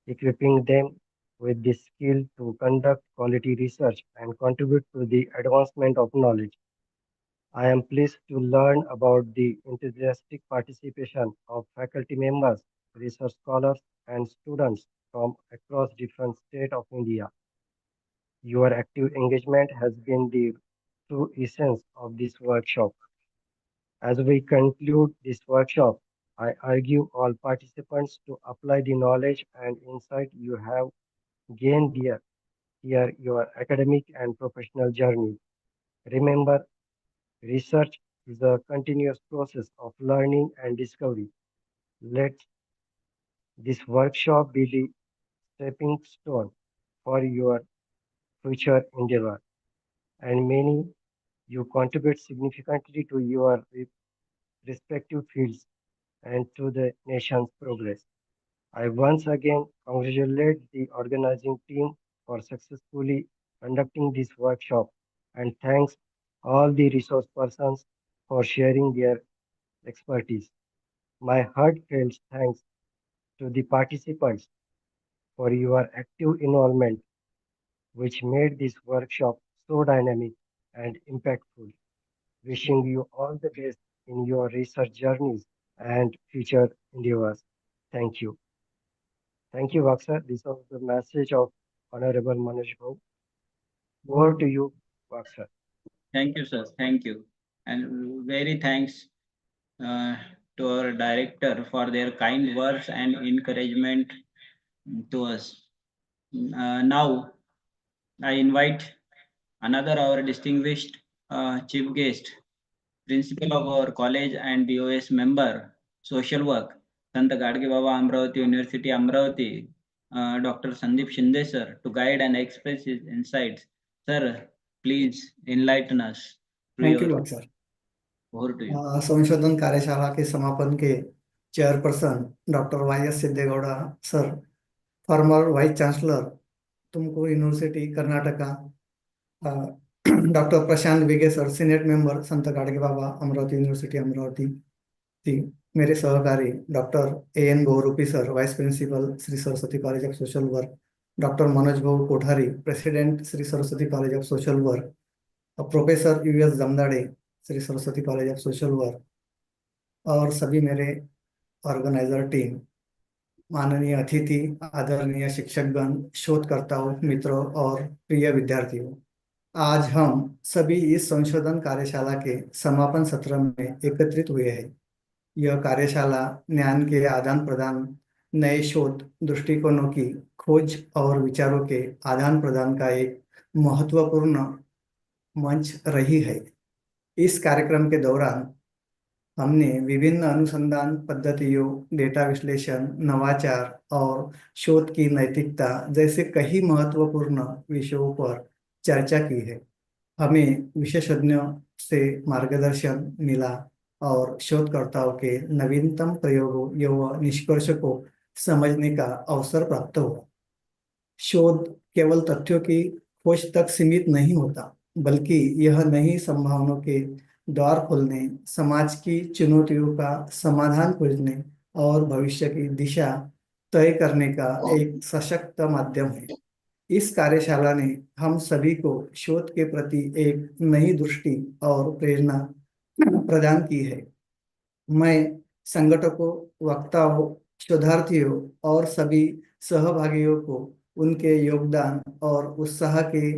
equipping them with the skill to conduct quality research and contribute to the advancement of knowledge. I am pleased to learn about the enthusiastic participation of faculty members, research scholars, and students from across different states of India. Your active engagement has been the true essence of this workshop. As we conclude this workshop, I urge all participants to apply the knowledge and insight you have gained here your academic and professional journey. Remember, research is a continuous process of learning and discovery. Let this workshop be the stepping stone for your future endeavor. And many you contribute significantly to your respective fields and to the nation's progress. I once again congratulate the organizing team for successfully conducting this workshop and thanks all the resource persons for sharing their expertise. My heartfelt thanks to the participants for your active involvement, which made this workshop so dynamic and impactful. Wishing you all the best in your research journeys and future endeavors. Thank you. Thank you, Vaksar. This was the message of Honorable Manoj Bhau. Over to you, Vaksar. Thank you, sir. Thank you. And very thanks to our director for their kind words and encouragement to us. Now, I invite another our distinguished chief guest, principal of our college and BOS member, social work, Sant Gadge Baba Amravati University Amravati, Dr. Sandeep Shinde sir, to guide and express his insights. Sir, please enlighten us. Thank you sir. Over to you. संशोधन कार्यशाला के समापन के chairperson doctor YS. Siddegowda sir, former vice chancellor Tumkuru university Karnataka, doctor Prashant Vige sir, senate member Sant Gadge Baba Amravati university Amravati, मेरे सहकारी doctor A.N. Bahurupi sir, vice principal Shri Saraswati college of social work, doctor Manoj Bhau Kothari, president Shri Saraswati college of social work, professor U.S. Jamdade, Shri Saraswati college of social work, और सभी मेरे organiser team, माननीय अतिथि, आदरणीय शिक्षकगण, शोधकर्ताओं, मित्रों और प्रिय विद्यार्थियों, आज हम सभी इस संशोधन कार्यशाला के समापन सत्र में एकत्रित हुए हैं। यह कार्यशाला ज्ञान के आदान प्रदान, नए शोध दृष्टिकोणों की खोज और विचारों के आदान प्रदान का एक महत्वपूर्ण मंच रही है। इस कार्यक्रम के दौरान हमने विभिन्न अनुसंधान पद्धतियों, डेटा विश्लेषण, नवाचार और शोध की नैतिकता जैसे कई महत्वपूर्ण विषयों पर चर्चा की है। हमें विशेषज्ञों से मार्गदर्शन मिला और शोधकर्ताओं के नवीनतम प्रयोगों एवं निष्कर्ष को समझने का अवसर प्राप्त हुआ। शोध केवल तथ्यों की खोज तक सीमित नहीं होता, बल्कि यह नई संभावनाओं के द्वार खोलने, समाज की चुनौतियों का समाधान खोजने और भविष्य की दिशा तय करने का एक सशक्त माध्यम है। इस कार्यशाला ने हम सभी को शोध के प्रति एक नई दृष्टि और प्रेरणा प्रदान की है। मैं संगठकों, वक्ताओं, शोधार्थियों और सभी सहभागियों को उनके योगदान और उत्साह के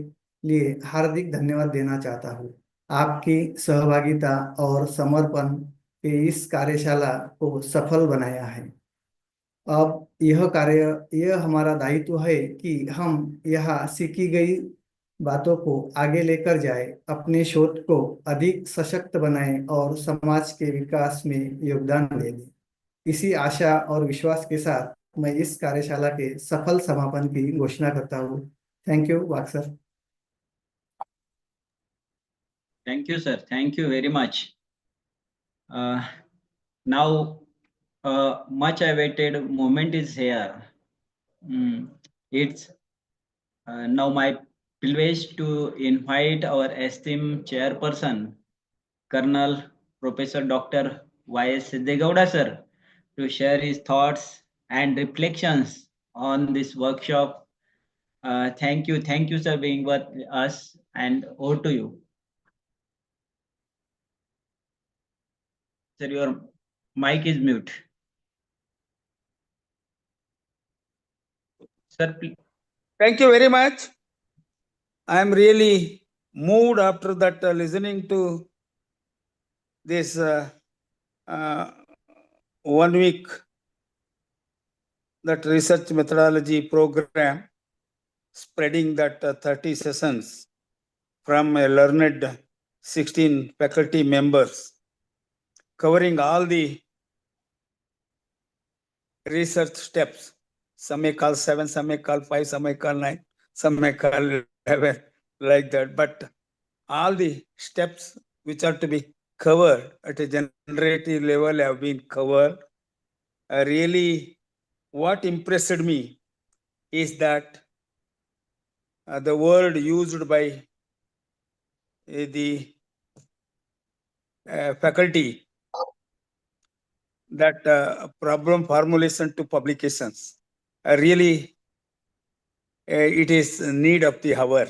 लिए हार्दिक धन्यवाद देना चाहता हूँ। आपकी सहभागिता और समर्पण के इस कार्यशाला को सफल बनाया है। अब यह हमारा दायित्व है कि हम यहाँ सीखी गई बातों को आगे लेकर जाए, अपने शोध को अधिक सशक्त बनाएं और समाज के विकास में योगदान दें। इसी आशा और विश्वास के साथ मैं इस कार्यशाला के सफल समापन की घोषणा करता हूँ। Thank you walk sir. Thank you, sir. Thank you very much. Now, much awaited moment is here. It's now my privilege to invite our esteemed chairperson, Colonel Professor Dr. Y.S. Siddhegowda sir, to share his thoughts and reflections on this workshop. Thank you, sir, being with us, and over to you. Sir, your mic is mute. Sir, please. Thank you very much. I am really moved after that listening to this 1 week that research methodology program, spreading that 30 sessions from a learned 16 faculty members, covering all the research steps. Some may call 7, some may call 5, some may call 9, some may call 11, like that. But all the steps which are to be covered at a generative level have been covered. Really, what impressed me is that the word used by the faculty, that problem formulation to publications, really it is need of the hour.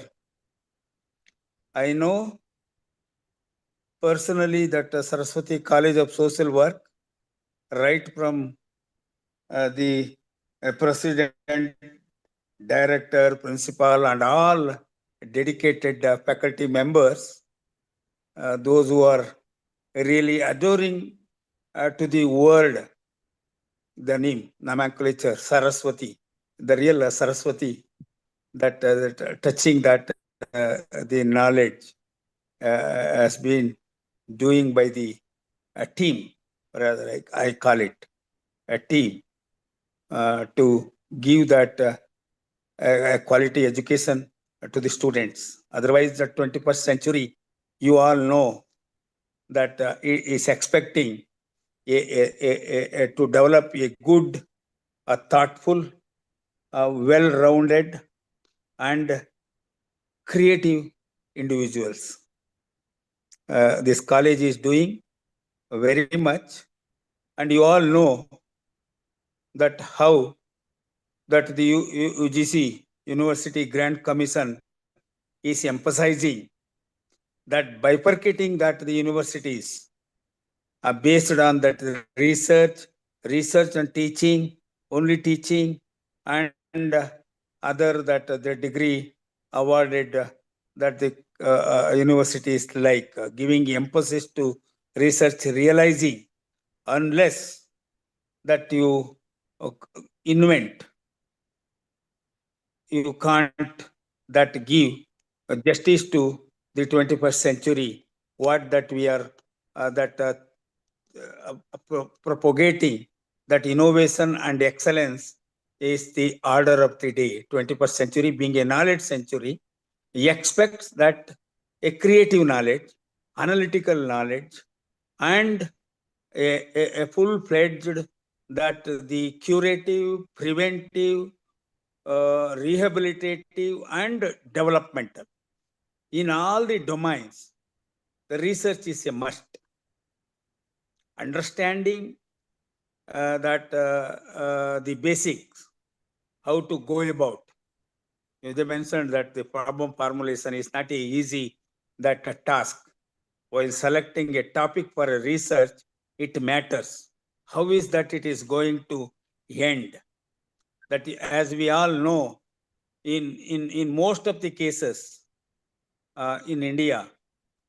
I know personally that Saraswati College of Social Work, right from the president, director, principal, and all dedicated faculty members, those who are really adoring to the word, the name, nomenclature, Saraswati, the real Saraswati, that touching that the knowledge has been doing by the team, rather I call it a team, to give that a quality education to the students. Otherwise, the 21st century, you all know that is expecting to develop a good, a thoughtful, well-rounded, and creative individuals. This college is doing very much, and you all know that how that the UGC, University Grant Commission, is emphasizing that bifurcating that the universities are based on that research and teaching, only teaching, and other that the degree awarded that the universities like giving emphasis to research, realizing unless that you invent, you can't that give justice to the 21st century, what that we are propagating, that innovation and excellence is the order of the day. 21st century being a knowledge century, he expects that a creative knowledge, analytical knowledge, and a full-fledged that the curative, preventive, rehabilitative, and developmental. In all the domains, the research is a must. Understanding that the basics, how to go about. They mentioned that the problem formulation is not a easy that a task. While selecting a topic for a research, it matters. How is that it is going to end? That as we all know, in most of the cases in India,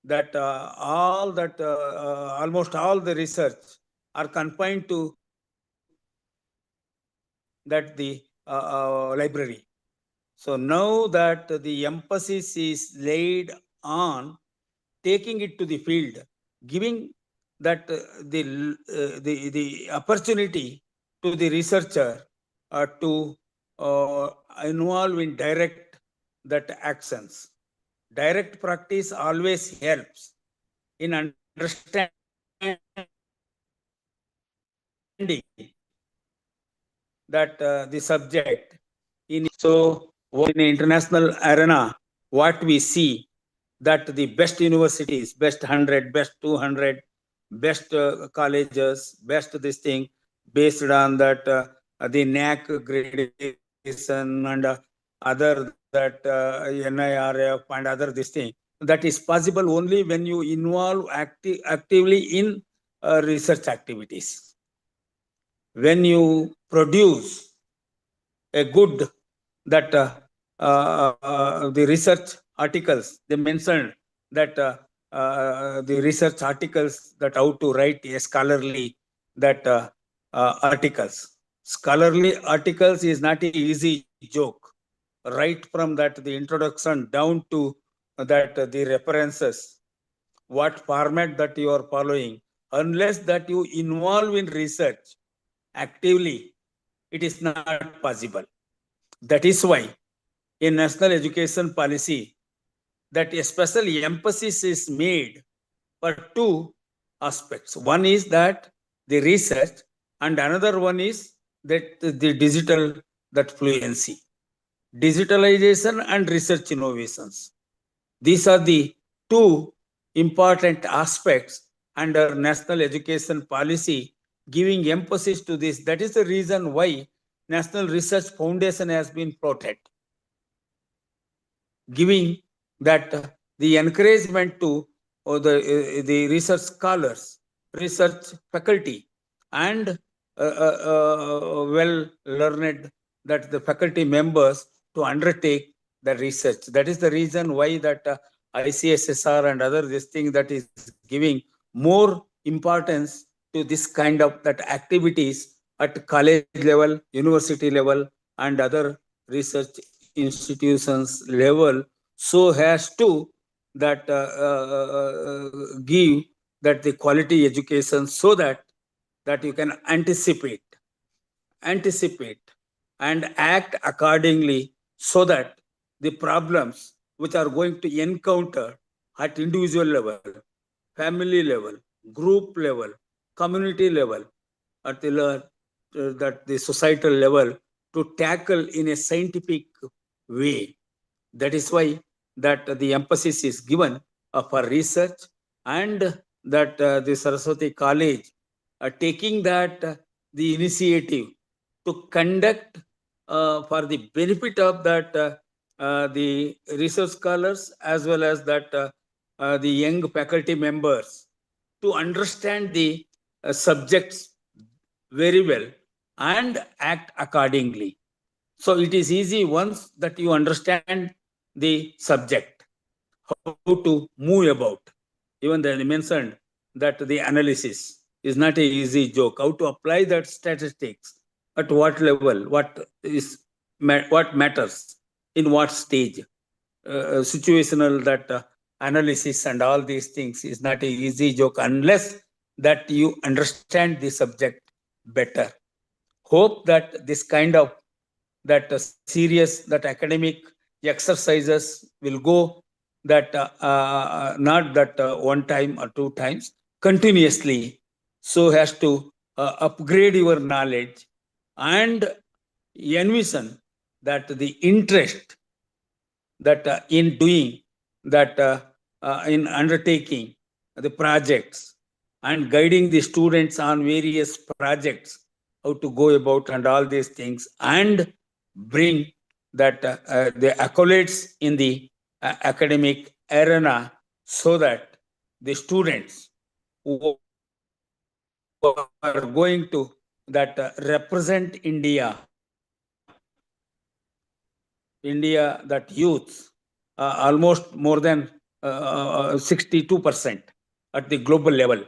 that almost all the research are confined to that the library. So now that the emphasis is laid on taking it to the field, giving that the opportunity to the researcher to involve in direct that actions. Direct practice always helps in understanding that the subject. So in the international arena, what we see that the best universities, best 100, best 200, best colleges, best this thing, based on that the NAC gradation and other that NIRF and other this thing, that is possible only when you involve actively in research activities. When you produce a good that the research articles, they mentioned that the research articles, that how to write a scholarly that articles. Scholarly articles is not an easy joke. Right from that the introduction down to that the references, what format that you are following, unless that you involve in research actively, it is not possible. That is why in national education policy, that a special emphasis is made for two aspects. One is that the research, and another one is that the digital that fluency, digitalization and research innovations. These are the two important aspects under national education policy, giving emphasis to this. That is the reason why National Research Foundation has been protected, giving that the encouragement to the research scholars, research faculty, and well-learned that the faculty members to undertake the research. That is the reason why that ICSSR and other this thing that is giving more importance to this kind of that activities at college level, university level, and other research institutions level, so has to that give that the quality education, so that you can anticipate and act accordingly, so that the problems which are going to encounter at individual level, family level, group level, community level, at the societal level, to tackle in a scientific way. That is why that the emphasis is given for research, and that the Saraswati College taking that the initiative to conduct for the benefit of that the research scholars, as well as that the young faculty members, to understand the subjects very well and act accordingly. So it is easy once that you understand the subject, how to move about. Even they mentioned that the analysis is not an easy joke. How to apply that statistics, at what level, what matters, in what stage, situational that analysis and all these things is not an easy joke unless that you understand the subject better. Hope that this kind of that serious that academic exercises will go that not that one time or two times, continuously, so as to upgrade your knowledge and envision that the interest that in doing that in undertaking the projects and guiding the students on various projects, how to go about and all these things, and bring that the accolades in the academic arena, so that the students who are going to that represent India, that youth, almost more than 62% at the global level.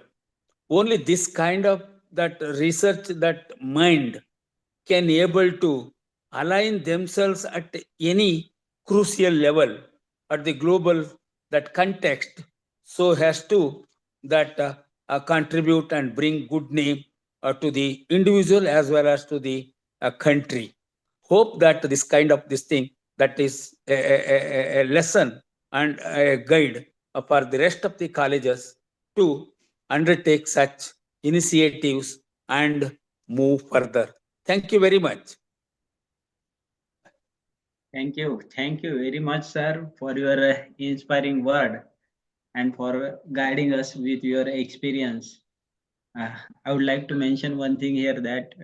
Only this kind of that research, that mind can able to align themselves at any crucial level at the global that context, so has to that contribute and bring good name to the individual as well as to the country. Hope that this kind of this thing, that is a lesson and a guide for the rest of the colleges to undertake such initiatives and move further. Thank you very much. Thank you. Thank you very much, sir, for your inspiring word and for guiding us with your experience. I would like to mention one thing here, that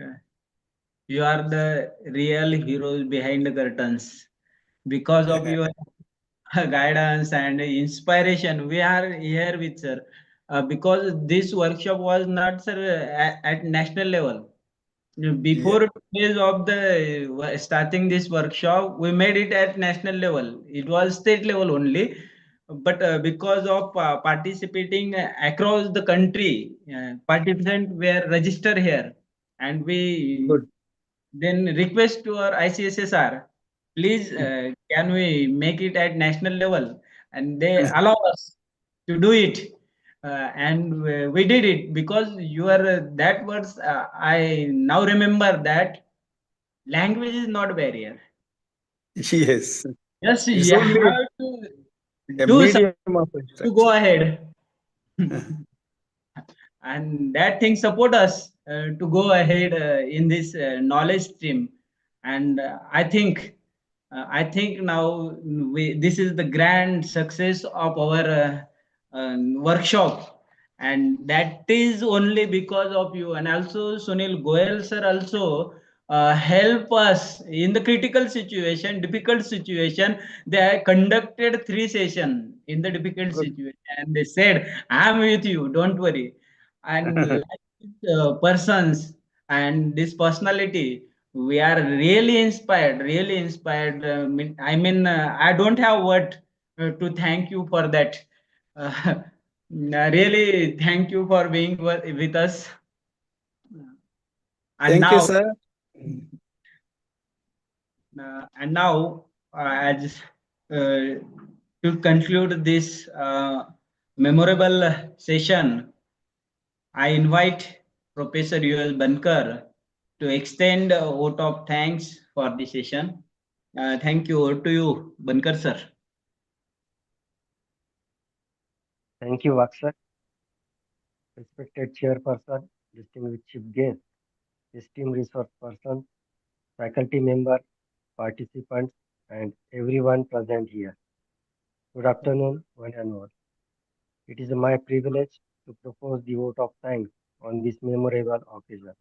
you are the real heroes behind the curtains. Because of your guidance and inspiration, we are here with sir. Because this workshop was not, sir, at national level. Before 2 days of the starting this workshop, we made it at national level. It was state level only, but because of participating across the country, participants were registered here, and we Good. then request to our ICSSR, please can we make it at national level, and they allow us to do it. And we did it because you are that words. I now remember that language is not barrier. Yes. Yes, It's you only have to a do medium of to instruction. go ahead. And that thing support us to go ahead in this knowledge stream. And I think now this is the grand success of our workshop, and that is only because of you. And also Sunil Goyal sir also help us in the critical situation, difficult situation. They conducted 3 sessions in the difficult Good. situation, and they said, "I'm with you, don't worry." And like persons and this personality, we are really inspired, really inspired. I don't have word to thank you for that. Really thank you for being with us. And Thank you, now, sir. and now, as to conclude this memorable session, I invite Professor U.L. Bankar to extend a vote of thanks for the session. Thank you. Over to you, Bankar sir. Thank you, Vaksar. Respected chairperson, distinguished chief guest, esteemed resource person, faculty member, participants, and everyone present here. Good afternoon, one and all. It is my privilege to propose the vote of thanks on this memorable occasion.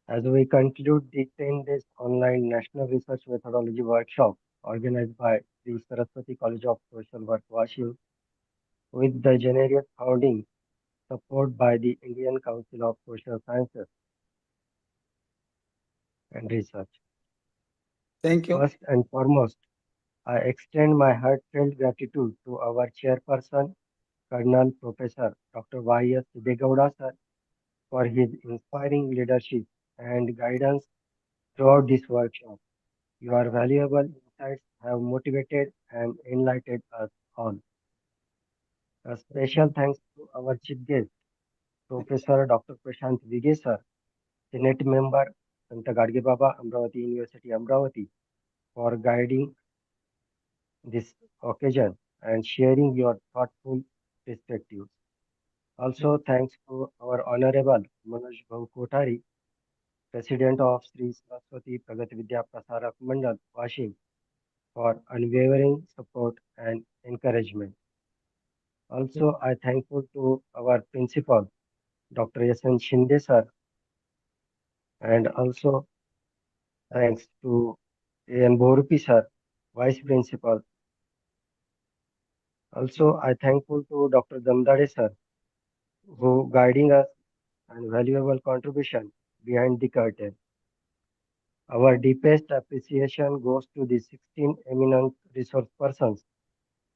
As we conclude the 10 days online National Research Methodology Workshop organized by the Saraswati College of Social Work, Washington, with the generous funding support by the Indian Council of Social Sciences and Research. Thank you. First and foremost, I extend my heartfelt gratitude to our chairperson, Colonel Professor Dr. Y.S. Sidegowda sir, for his inspiring leadership and guidance throughout this workshop. Your valuable insights have motivated and enlightened us all. A special thanks to our chief guest, Professor Dr. Prashant Vige sir, Senate member, Sant Gadge Baba, Amravati University, Amravati, for guiding this occasion and sharing your thoughtful perspectives. Also, thanks to our Honorable Manoj Bhau Kothari, President of Sri Saraswati Pragat Vidya Prasarak Mandal, Washing, for unwavering support and encouragement. Also, I thankful to our principal, Dr. S.N. Shinde sir, and also thanks to A.N. Borupi sir, Vice Principal. Also, I thankful to Dr. Damdade sir, who guiding us and valuable contribution behind the curtain. Our deepest appreciation goes to the 16 eminent resource persons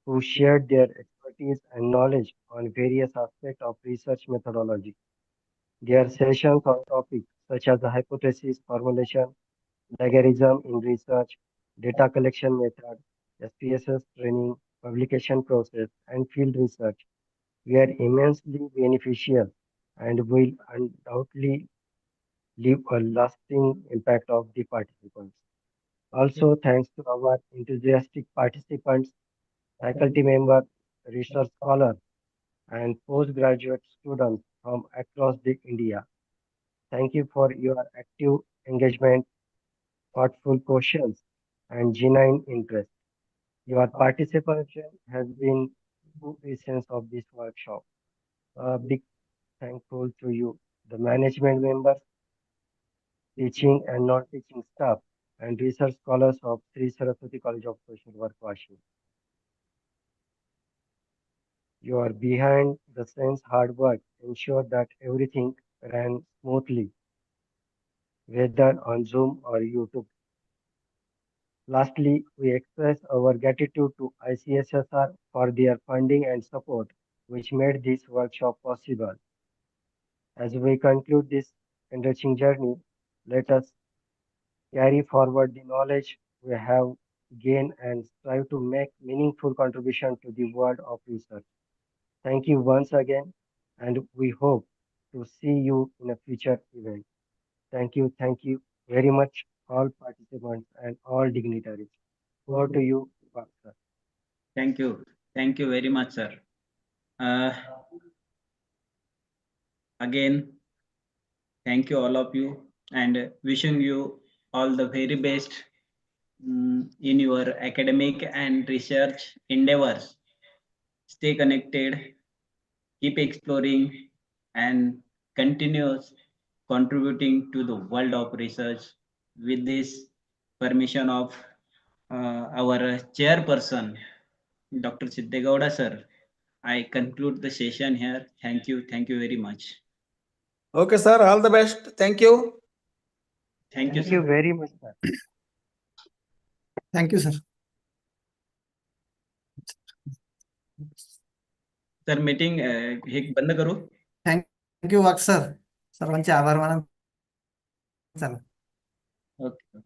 who shared their expertise and knowledge on various aspects of research methodology. Their sessions on topics such as the hypothesis formulation, plagiarism in research, data collection method, SPSS training, publication process, and field research were immensely beneficial and will undoubtedly leave a lasting impact of the participants. Also, thanks to our enthusiastic participants, faculty members, research scholars, and postgraduate students from across the India. Thank you for your active engagement, thoughtful questions, and genuine interest. Your participation has been the essence of this workshop. A big thankful to you, the management members, teaching and non-teaching staff, and research scholars of Sri Saraswati College of Social Work, Washington. Your behind the scenes hard work ensured that everything ran smoothly, whether on Zoom or YouTube. Lastly, we express our gratitude to ICSSR for their funding and support, which made this workshop possible. As we conclude this enriching journey, let us carry forward the knowledge we have gained and strive to make meaningful contribution to the world of research. Thank you once again, and we hope to see you in a future event. Thank you very much, all participants and all dignitaries. Over to you, Sir. Thank you. Thank you very much, sir. Again, thank you all of you and wishing you all the very best in your academic and research endeavors. Stay connected, keep exploring, and continue contributing to the world of research. With this permission of our chairperson, Dr. Sidegowda sir, I conclude the session here. Thank you. Thank you very much. Okay, sir. All the best. Thank you. Thank you, Thank you sir. very much, sir. Thank you sir sir meeting हे बंद करू. Thank you वाघ sir सर्वांचे आभार माना चला. Okay